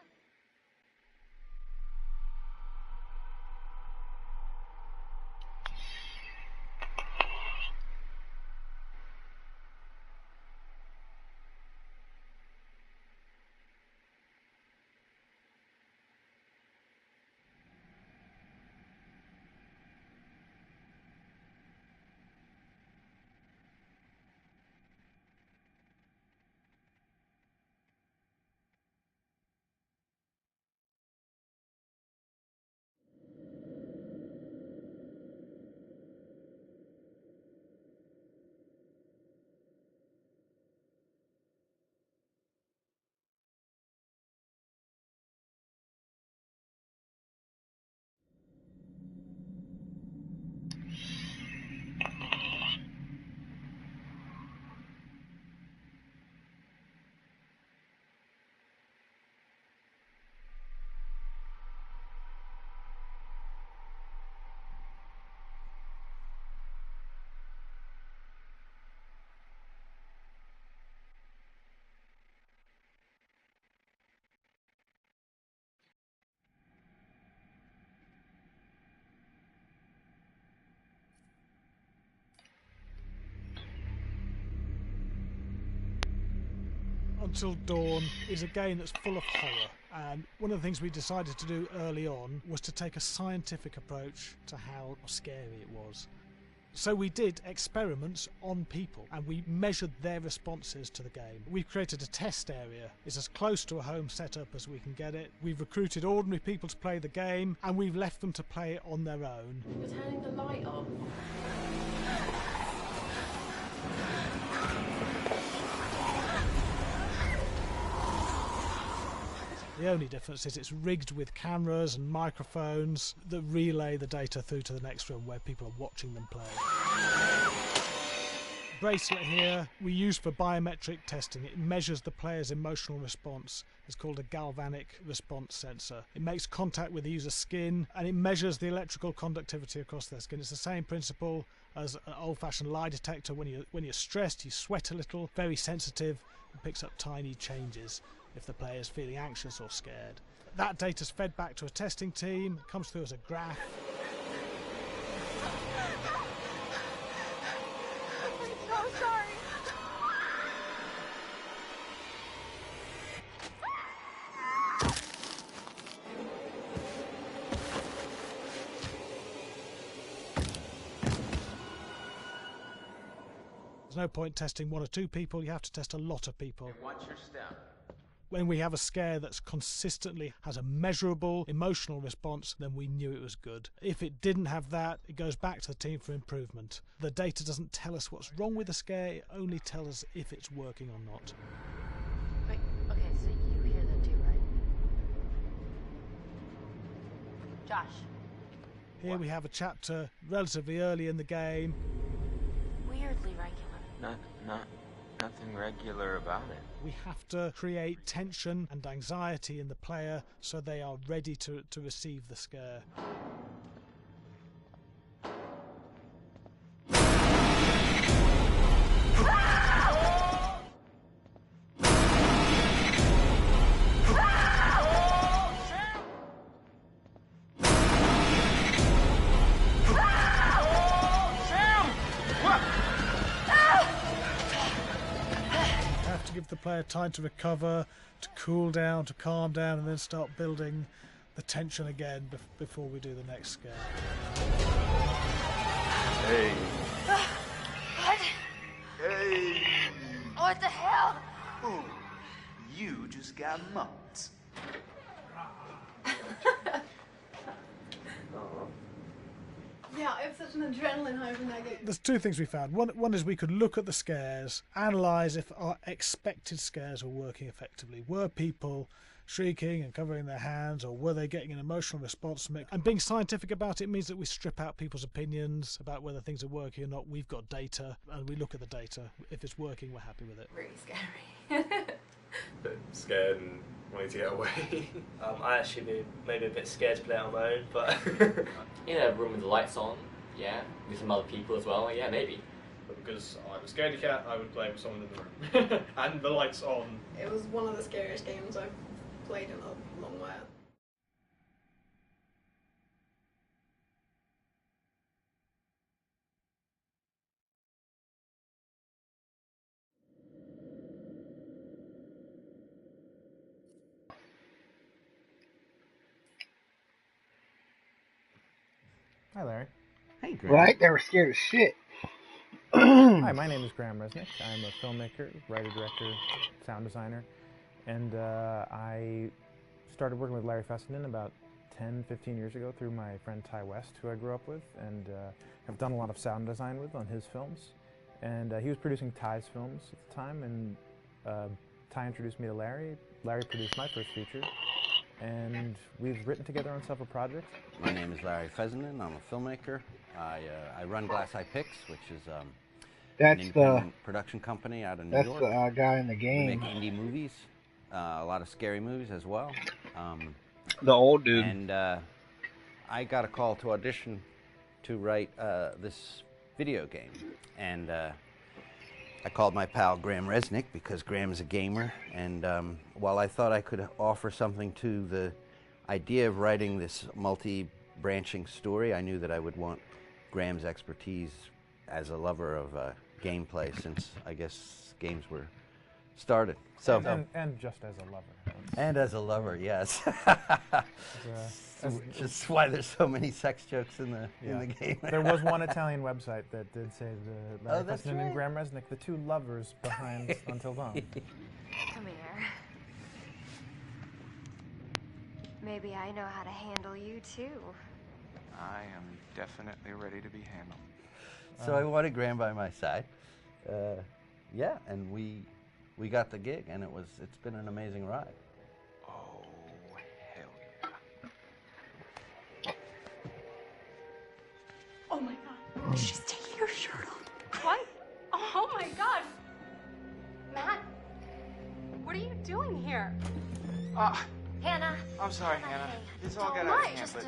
Until Dawn is a game that's full of horror, and one of the things we decided to do early on was to take a scientific approach to how scary it was. So we did experiments on people and we measured their responses to the game. We've created a test area. It's as close to a home setup as we can get it. We've recruited ordinary people to play the game and we've left them to play it on their own. You're turning the light off. The only difference is it's rigged with cameras and microphones that relay the data through to the next room where people are watching them play. Bracelet here we use for biometric testing. It measures the player's emotional response. It's called a galvanic response sensor. It makes contact with the user's skin and it measures the electrical conductivity across their skin. It's the same principle as an old-fashioned lie detector. When you're stressed, you sweat a little, very sensitive, and picks up tiny changes if the player is feeling anxious or scared. That data's fed back to a testing team, it comes through as a graph. I'm so sorry. There's no point testing one or two people, you have to test a lot of people. What's your step? When we have a scare that's consistently has a measurable emotional response, then we knew it was good. If it didn't have that, it goes back to the team for improvement. The data doesn't tell us what's wrong with the scare, it only tells us if it's working or not. Wait, okay, so you hear that too, right? Josh. Here we have a chapter relatively early in the game. Weirdly regular. Nothing regular about it. We have to create tension and anxiety in the player so they are ready to receive the scare. The player time to recover, to cool down, to calm down, and then start building the tension again before we do the next scare. Hey. What? Hey. What the hell? Ooh, you just got mugged. Yeah, I have such an adrenaline high from that game. There's two things we found. One is we could look at the scares, analyse if our expected scares were working effectively. Were people shrieking and covering their hands, or were they getting an emotional response from it? And being scientific about it means that we strip out people's opinions about whether things are working or not. We've got data, and we look at the data. If it's working, we're happy with it. Really scary. Bit scared and wanting to get away. I actually been maybe a bit scared to play it on my own, but in a room with the lights on, yeah, with some other people as well, yeah, maybe. But because I'm a scaredy cat, I would play with someone in the room. And the lights on. It was one of the scariest games I've played in a long while. Hi, Larry. Hey, Graham. Right? They were scared as shit. Hi, my name is Graham Resnick. I'm a filmmaker, writer, director, sound designer, and I started working with Larry Fessenden about 10, 15 years ago through my friend Ty West, who I grew up with, and have done a lot of sound design with on his films. And he was producing Ty's films at the time, and Ty introduced me to Larry. Larry produced my first feature, and we've written together on several projects. My name is Larry Fessenden. I'm a filmmaker. I run Glass Eye Pix, which is an independent production company out of New York. That's the guy in the game. We make indie movies, a lot of scary movies as well. The old dude. And I got a call to audition to write this video game. And I called my pal Graham Resnick because Graham is a gamer. And while I thought I could offer something to the idea of writing this multi-branching story, I knew that I would want Graham's expertise as a lover of gameplay, since I guess games were started. So and just as a lover. And as a lover, yes. As Which is why there's so many sex jokes in the game. There was one Italian website that did say the Larry that's Fessenden and right. Graham Resnick, the two lovers behind Until Dawn. Come here. Maybe I know how to handle you too. I am definitely ready to be handled. So I wanted Graham by my side. Yeah, and we got the gig, and it's been an amazing ride. Oh, hell yeah. Oh my god. She's taking her shirt off. What? Oh my god. Matt, what are you doing here? Hannah. I'm sorry, Hannah. This all got Don't out of mind, hand, just but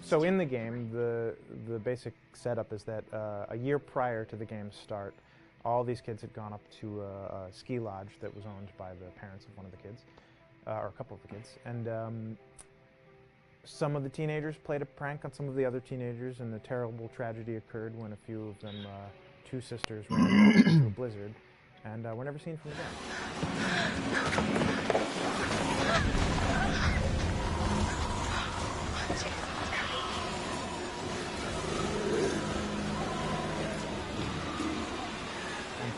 So in the game, the basic setup is that a year prior to the game's start, all these kids had gone up to a ski lodge that was owned by the parents of one of the kids, or a couple of the kids, and some of the teenagers played a prank on some of the other teenagers, and a terrible tragedy occurred when a few of them, two sisters, ran into a blizzard, and were never seen from again.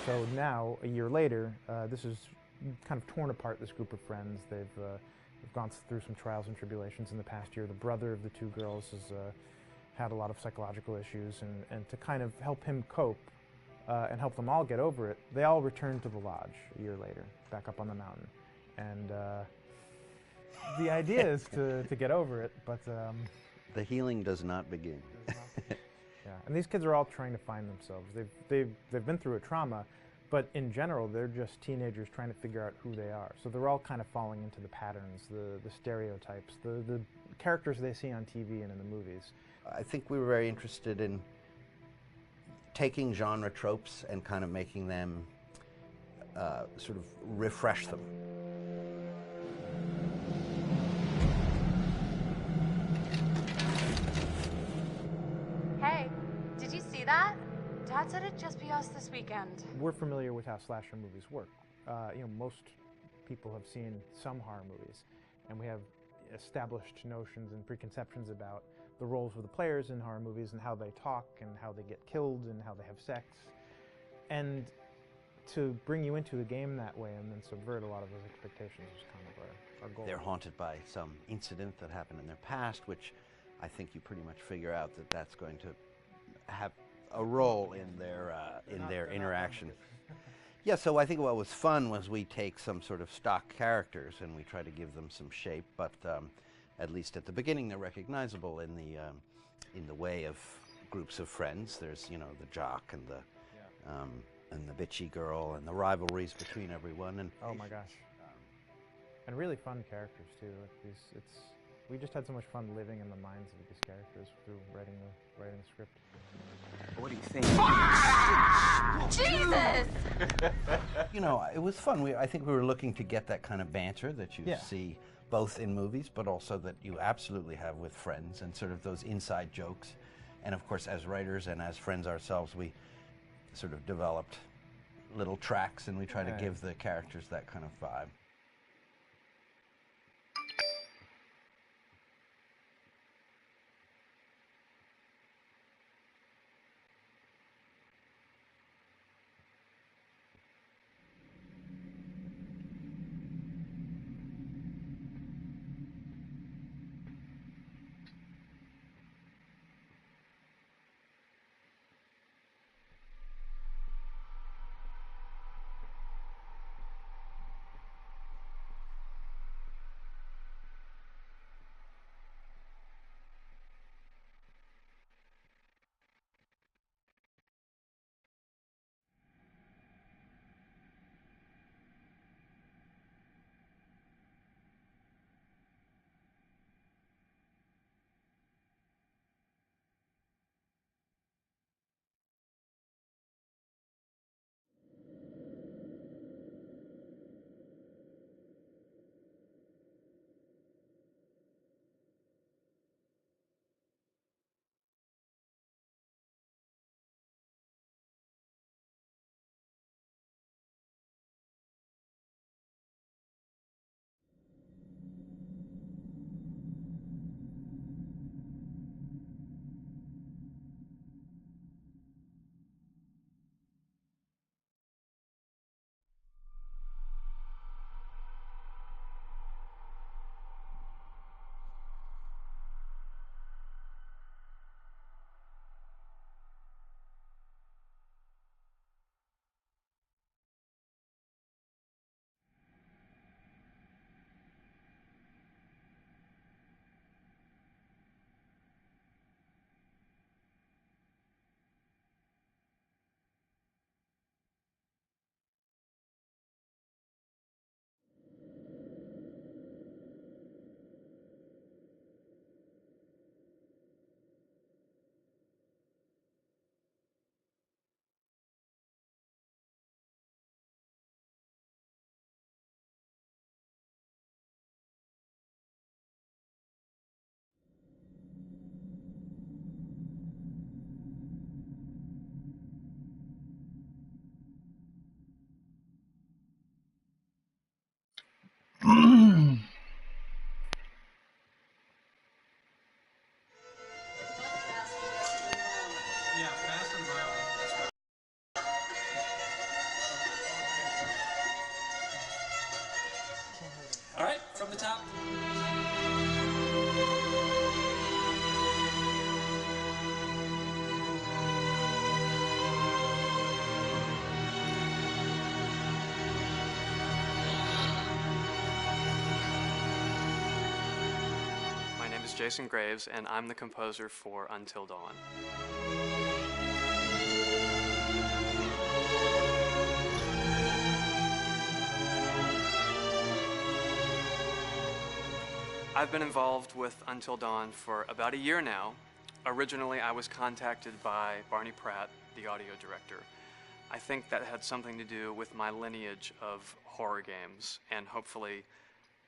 So now, a year later, this is kind of torn apart, this group of friends. They've gone through some trials and tribulations in the past year. The brother of the two girls has had a lot of psychological issues, and to kind of help him cope and help them all get over it, they all returned to the lodge a year later, back up on the mountain. And the idea is to get over it, but... the healing does not begin. Yeah, and these kids are all trying to find themselves. They've been through a trauma, but in general, they're just teenagers trying to figure out who they are. So they're all kind of falling into the patterns, the stereotypes, the characters they see on TV and in the movies. I think we were very interested in taking genre tropes and kind of making them sort of refresh them. Hey, did you see that? Dad said it'd just be us this weekend. We're familiar with how slasher movies work. Most people have seen some horror movies, and we have established notions and preconceptions about the roles of the players in horror movies and how they talk and how they get killed and how they have sex. And to bring you into the game that way and then subvert a lot of those expectations is kind of our goal. They're haunted by some incident that happened in their past, which I think you pretty much figure out that that's going to have a role in their interaction. Yeah, so I think what was fun was we take some sort of stock characters and we try to give them some shape, but at least at the beginning they're recognizable in the way of groups of friends. There's the jock and the bitchy girl and the rivalries between everyone. And oh my gosh, and really fun characters too. We just had so much fun living in the minds of these characters through writing the script. What do you think? Jesus! It was fun. I think we were looking to get that kind of banter that you Yeah. see both in movies, but also that you absolutely have with friends, and sort of those inside jokes. And of course, as writers and as friends ourselves, we sort of developed little tracks, and we try to give the characters that kind of vibe. All right, from the top. My name is Jason Graves, and I'm the composer for Until Dawn. I've been involved with Until Dawn for about a year now. Originally, I was contacted by Barney Pratt, the audio director. I think that had something to do with my lineage of horror games, and hopefully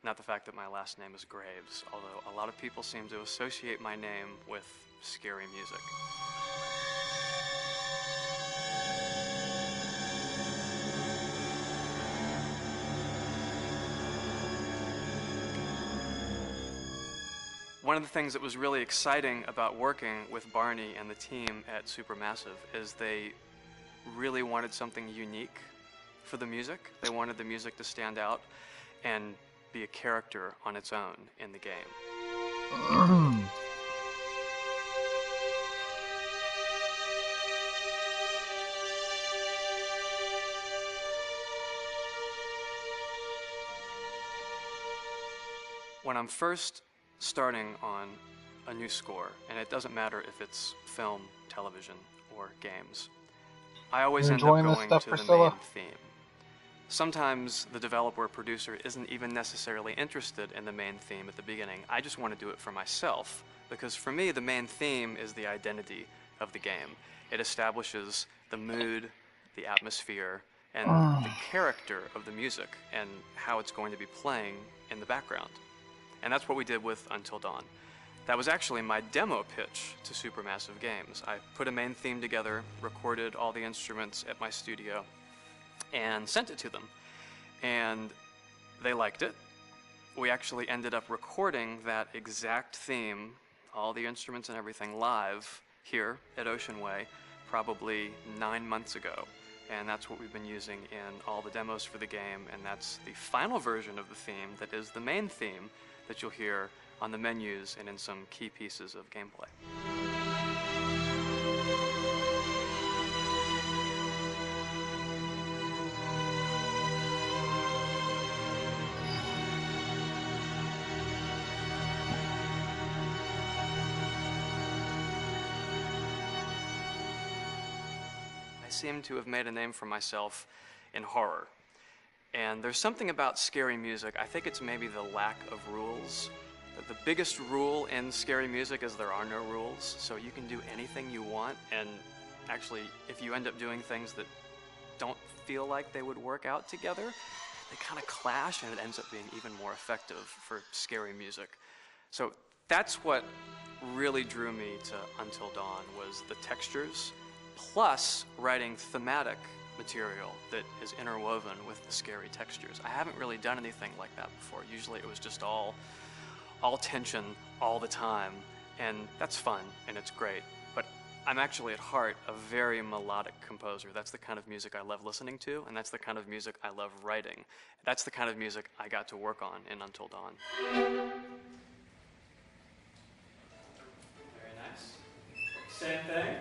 not the fact that my last name is Graves, although a lot of people seem to associate my name with scary music. One of the things that was really exciting about working with Barney and the team at Supermassive is they really wanted something unique for the music. They wanted the music to stand out and be a character on its own in the game. When I'm first starting on a new score, and it doesn't matter if it's film, television, or games, I always end up going to the main theme. Sometimes the developer or producer isn't even necessarily interested in the main theme at the beginning. I just want to do it for myself, because for me, the main theme is the identity of the game. It establishes the mood, the atmosphere, and the character of the music, and how it's going to be playing in the background. And that's what we did with Until Dawn. That was actually my demo pitch to Supermassive Games. I put a main theme together, recorded all the instruments at my studio, and sent it to them. And they liked it. We actually ended up recording that exact theme, all the instruments and everything, live here at Ocean Way, probably 9 months ago. And that's what we've been using in all the demos for the game, and that's the final version of the theme that is the main theme that you'll hear on the menus and in some key pieces of gameplay. I seem to have made a name for myself in horror. And there's something about scary music, I think it's maybe the lack of rules. The biggest rule in scary music is there are no rules, so you can do anything you want, and actually, if you end up doing things that don't feel like they would work out together, they kind of clash, and it ends up being even more effective for scary music. So that's what really drew me to Until Dawn, was the textures, plus writing thematic material that is interwoven with the scary textures. I haven't really done anything like that before. Usually it was just all tension all the time, and that's fun and it's great. But I'm actually at heart a very melodic composer. That's the kind of music I love listening to, and that's the kind of music I love writing. That's the kind of music I got to work on in Until Dawn. Very nice. Same thing.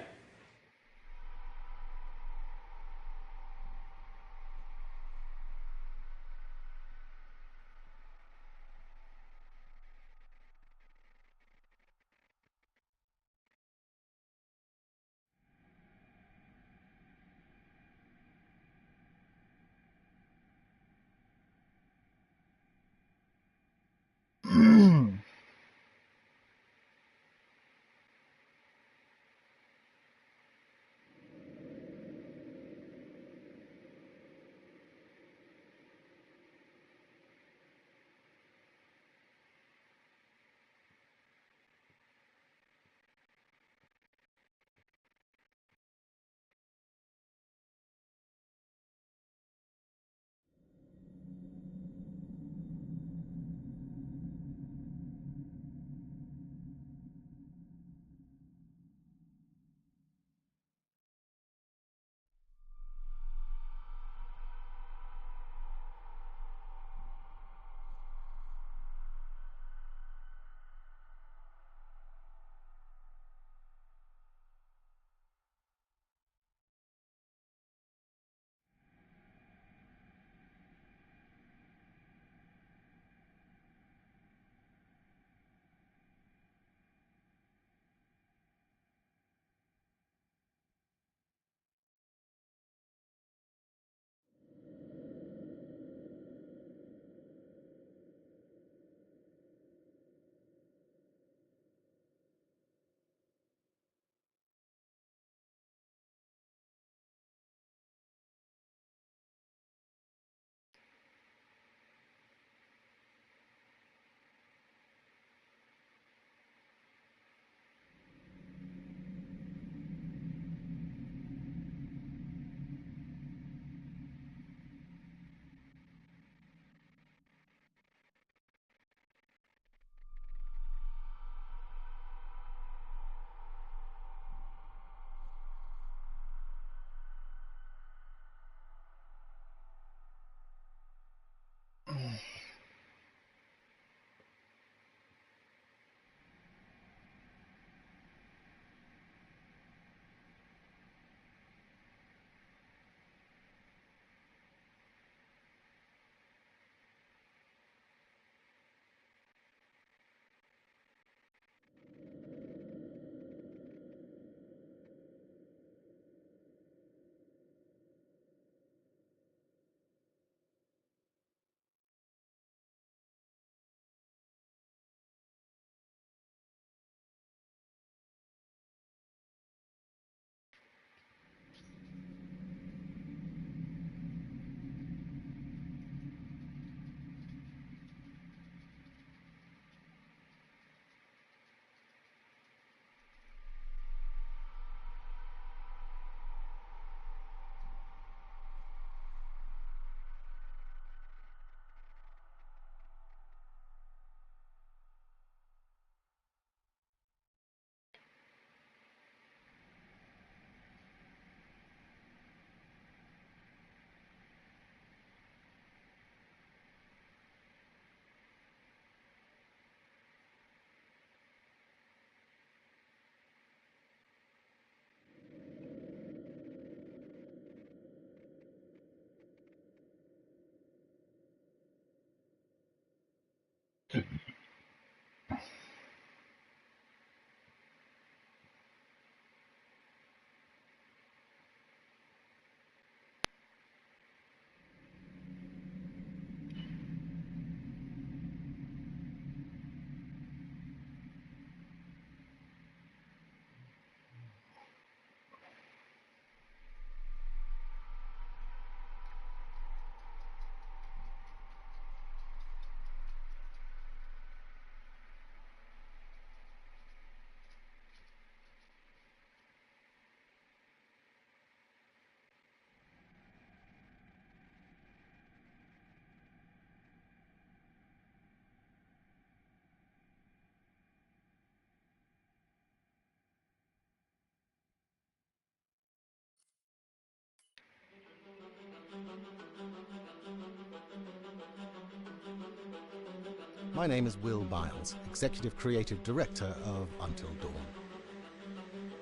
My name is Will Biles, Executive Creative Director of Until Dawn.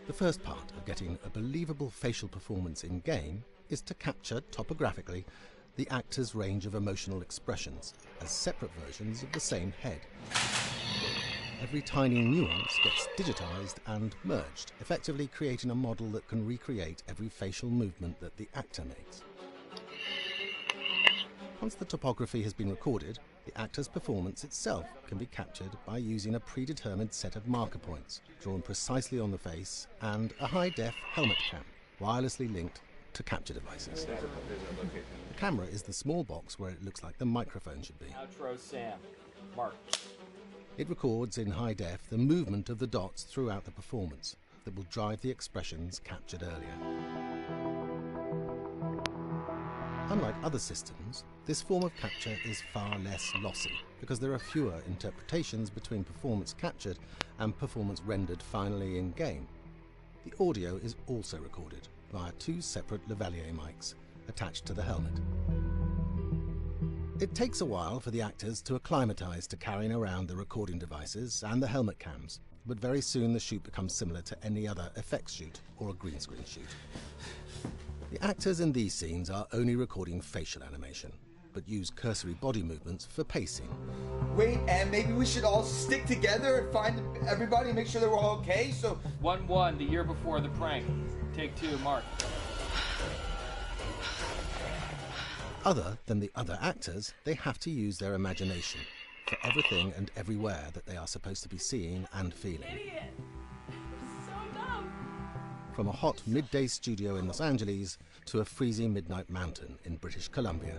The first part of getting a believable facial performance in-game is to capture, topographically, the actor's range of emotional expressions as separate versions of the same head. Every tiny nuance gets digitized and merged, effectively creating a model that can recreate every facial movement that the actor makes. Once the topography has been recorded, the actor's performance itself can be captured by using a predetermined set of marker points, drawn precisely on the face, and a high-def helmet cam, wirelessly linked to capture devices. The camera is the small box where it looks like the microphone should be. Outro Sam. Mark. It records in high def the movement of the dots throughout the performance that will drive the expressions captured earlier. Unlike other systems, this form of capture is far less lossy because there are fewer interpretations between performance captured and performance rendered finally in-game. The audio is also recorded via two separate lavalier mics attached to the helmet. It takes a while for the actors to acclimatise to carrying around the recording devices and the helmet cams, but very soon the shoot becomes similar to any other effects shoot or a green screen shoot. The actors in these scenes are only recording facial animation, but use cursory body movements for pacing. Wait, and maybe we should all stick together and find everybody and make sure they're all okay, so... 1-1, the year before the prank. Take 2, Mark. Other than the other actors, they have to use their imagination for everything and everywhere that they are supposed to be seeing and feeling. Idiot. So dumb. From a hot midday studio in Los Angeles to a freezing midnight mountain in British Columbia.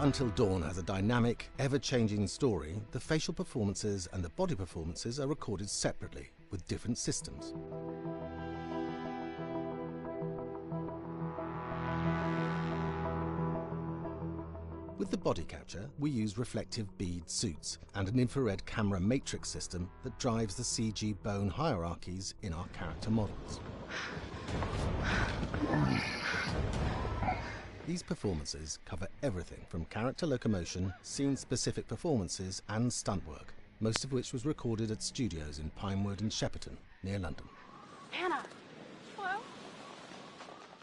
Until Dawn has a dynamic, ever-changing story, the facial performances and the body performances are recorded separately, with different systems. With the body capture, we use reflective bead suits and an infrared camera matrix system that drives the CG bone hierarchies in our character models. These performances cover everything from character locomotion, scene-specific performances and stunt work, most of which was recorded at studios in Pinewood and Shepperton, near London. Hannah! Hello?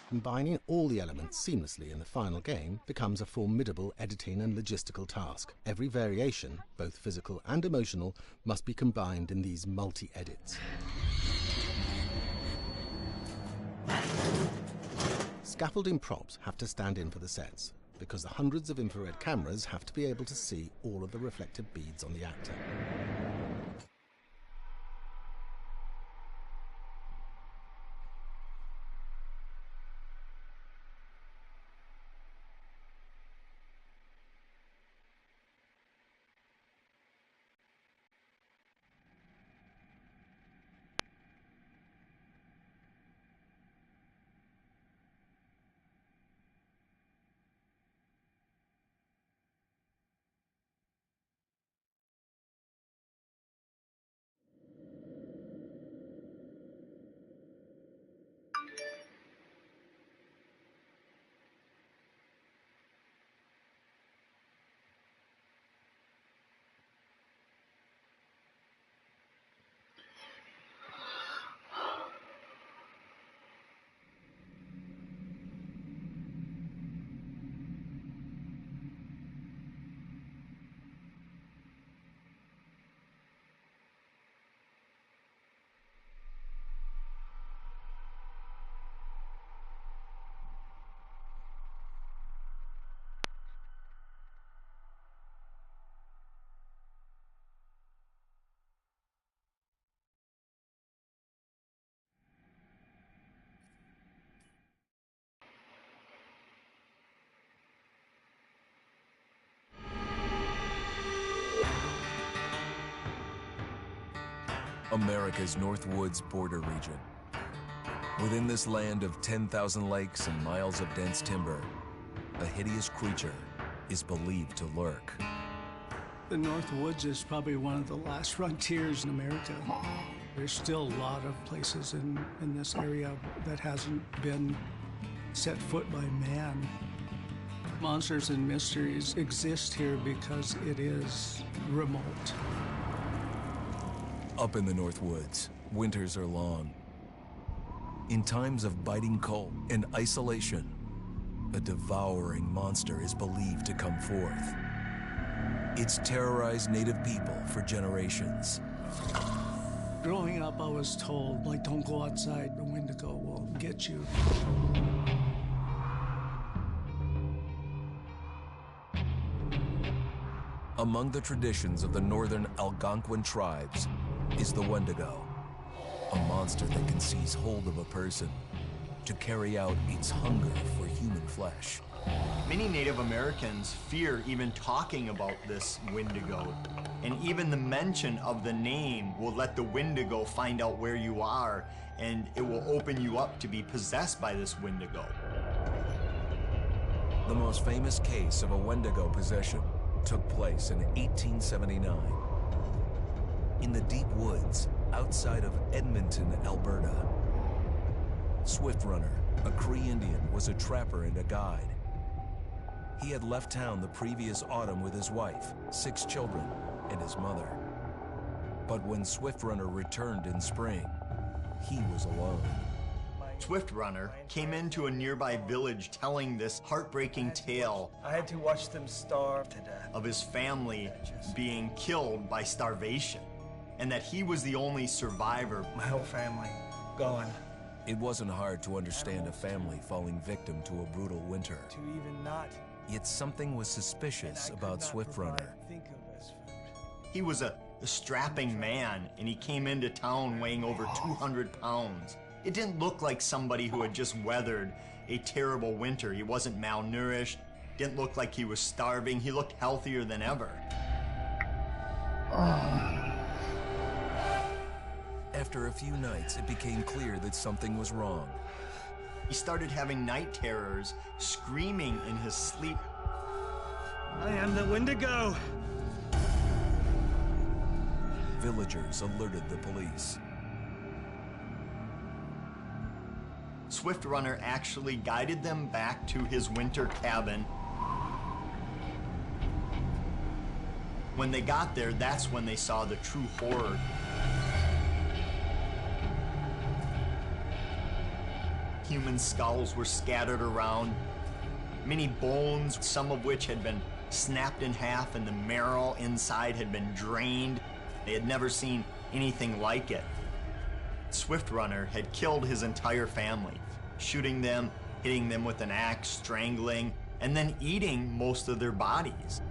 Combining all the elements seamlessly in the final game becomes a formidable editing and logistical task. Every variation, both physical and emotional, must be combined in these multi-edits. Scaffolding props have to stand in for the sets, because the hundreds of infrared cameras have to be able to see all of the reflective beads on the actor. America's Northwoods border region. Within this land of 10,000 lakes and miles of dense timber, a hideous creature is believed to lurk. The Northwoods is probably one of the last frontiers in America. There's still a lot of places in this area that hasn't been set foot by man. Monsters and mysteries exist here because it is remote. Up in the Northwoods, winters are long. In times of biting cold and isolation, a devouring monster is believed to come forth. It's terrorized native people for generations. Growing up, I was told, like, don't go outside, the Wendigo will get you. Among the traditions of the northern Algonquin tribes is the Wendigo, a monster that can seize hold of a person to carry out its hunger for human flesh. Many Native Americans fear even talking about this Wendigo, and even the mention of the name will let the Wendigo find out where you are, and it will open you up to be possessed by this Wendigo. The most famous case of a Wendigo possession took place in 1879. In the deep woods outside of Edmonton, Alberta. Swift Runner, a Cree Indian, was a trapper and a guide. He had left town the previous autumn with his wife, 6 children, and his mother. But when Swift Runner returned in spring, he was alone. Swift Runner came into a nearby village telling this heartbreaking tale. I had to watch them starve to death. Of his family being killed by starvation, and that he was the only survivor. My whole family gone. It wasn't hard to understand a family falling victim to a brutal winter. To even not. Yet something was suspicious about Swift Runner. He was a strapping man, and he came into town weighing over 200 pounds. It didn't look like somebody who had just weathered a terrible winter. He wasn't malnourished. Didn't look like he was starving. He looked healthier than ever. After a few nights, it became clear that something was wrong. He started having night terrors, screaming in his sleep. I am the Wendigo! Villagers alerted the police. Swift Runner actually guided them back to his winter cabin. When they got there, that's when they saw the true horror. Human skulls were scattered around, many bones, some of which had been snapped in half and the marrow inside had been drained. They had never seen anything like it. Swift Runner had killed his entire family, shooting them, hitting them with an axe, strangling, and then eating most of their bodies.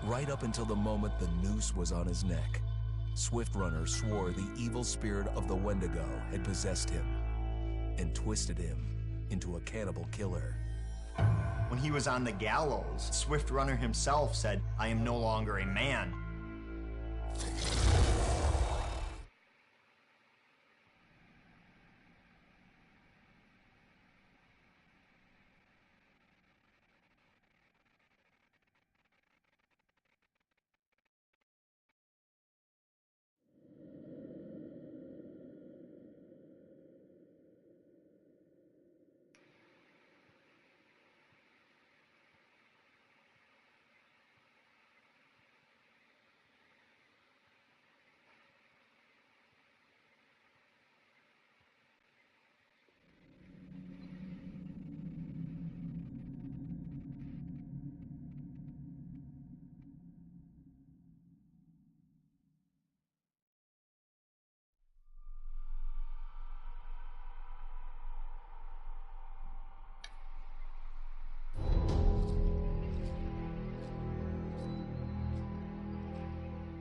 Right up until the moment the noose was on his neck, Swift Runner swore the evil spirit of the Wendigo had possessed him and twisted him into a cannibal killer. When he was on the gallows, Swift Runner himself said, "I am no longer a man."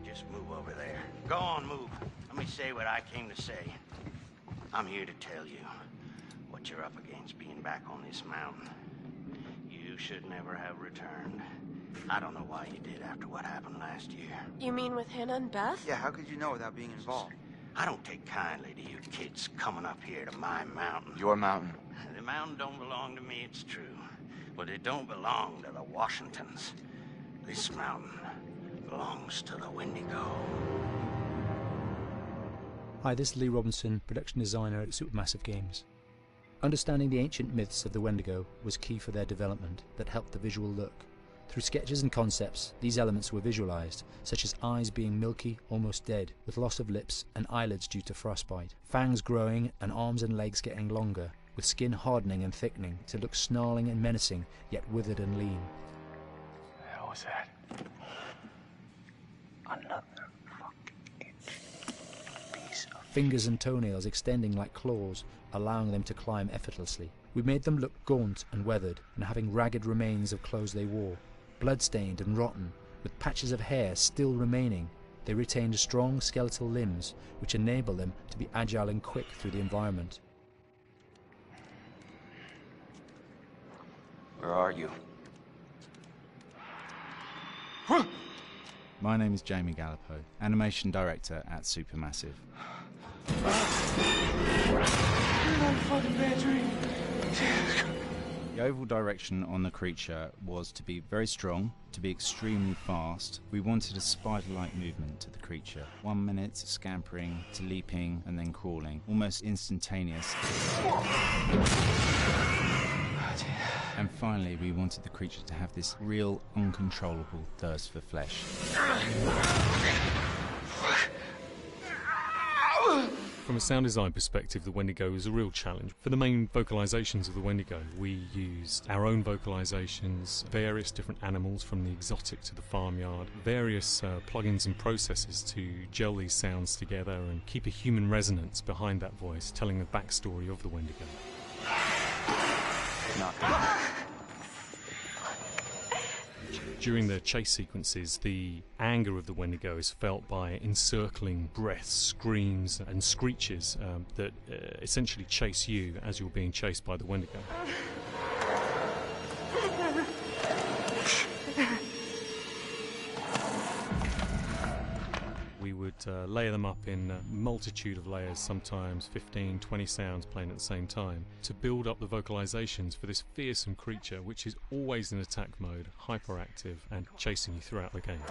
Just move over there. Go on, move. Let me say what I came to say. I'm here to tell you what you're up against being back on this mountain. You should never have returned. I don't know why you did after what happened last year. You mean with Hannah and Beth? Yeah, how could you know without being involved? I don't take kindly to you kids coming up here to my mountain. Your mountain? The mountain don't belong to me, it's true. But it don't belong to the Washingtons. This mountain belongs to the Wendigo. Hi, this is Lee Robinson, production designer at Supermassive Games. Understanding the ancient myths of the Wendigo was key for their development that helped the visual look. Through sketches and concepts, these elements were visualized, such as eyes being milky, almost dead, with loss of lips and eyelids due to frostbite, fangs growing and arms and legs getting longer, with skin hardening and thickening to look snarling and menacing, yet withered and lean. What the hell was that? Another fucking piece of... Fingers and toenails extending like claws, allowing them to climb effortlessly. We made them look gaunt and weathered, and having ragged remains of clothes they wore. Blood-stained and rotten, with patches of hair still remaining, they retained strong skeletal limbs, which enable them to be agile and quick through the environment. Where are you? My name is Jamie Gallipo, animation director at Supermassive. The overall direction on the creature was to be very strong, to be extremely fast. We wanted a spider-like movement to the creature. 1 minute scampering to leaping and then crawling, almost instantaneous. And finally, we wanted the creature to have this real, uncontrollable thirst for flesh. From a sound design perspective, the Wendigo is a real challenge. For the main vocalisations of the Wendigo, we used our own vocalisations, various different animals from the exotic to the farmyard, various plugins and processes to gel these sounds together and keep a human resonance behind that voice, telling the backstory of the Wendigo. During the chase sequences, the anger of the Wendigo is felt by encircling breaths, screams and screeches that essentially chase you as you're being chased by the Wendigo. We would layer them up in a multitude of layers, sometimes 15, 20 sounds playing at the same time, to build up the vocalizations for this fearsome creature which is always in attack mode, hyperactive and chasing you throughout the game.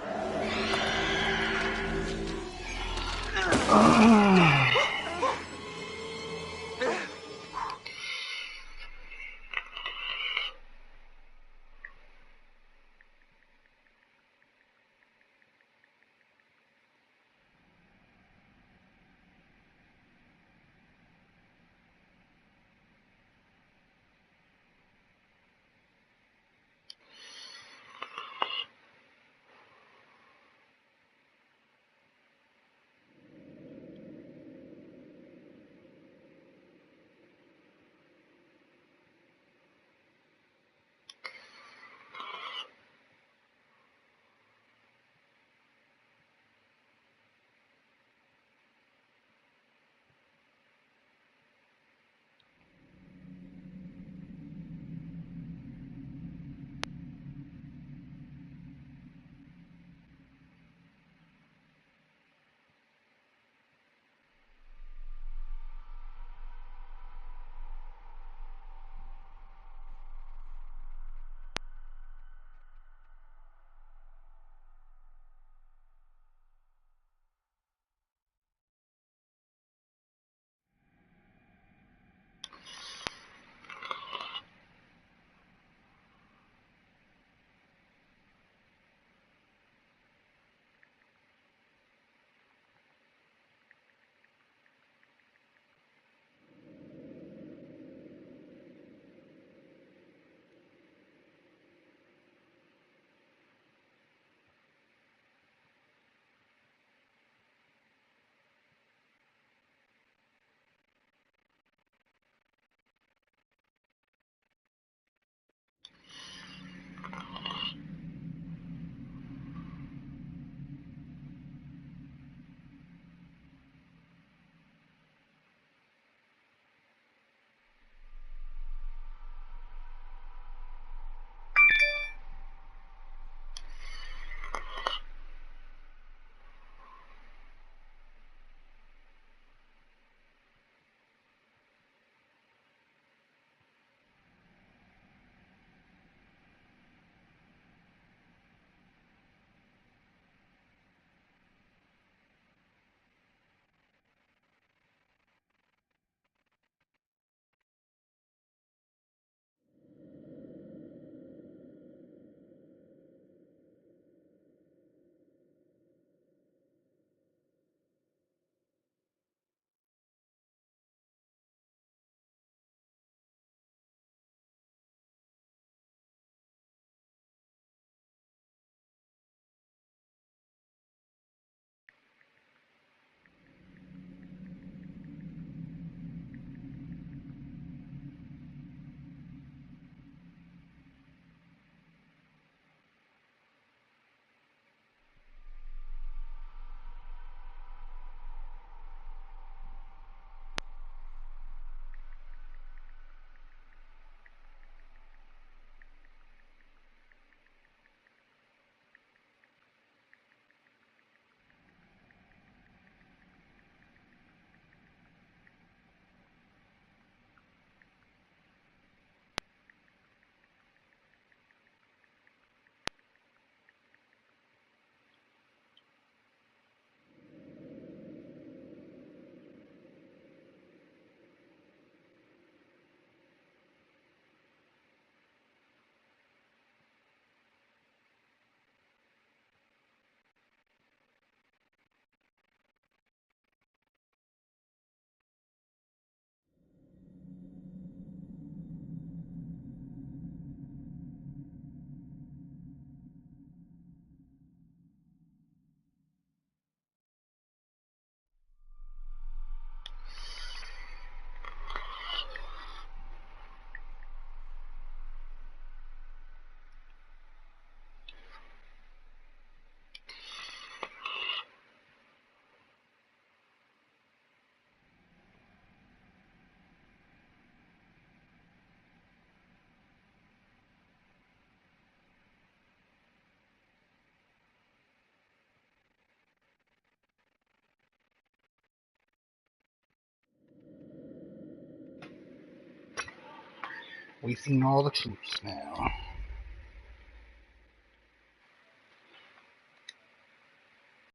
We've seen all the troops now.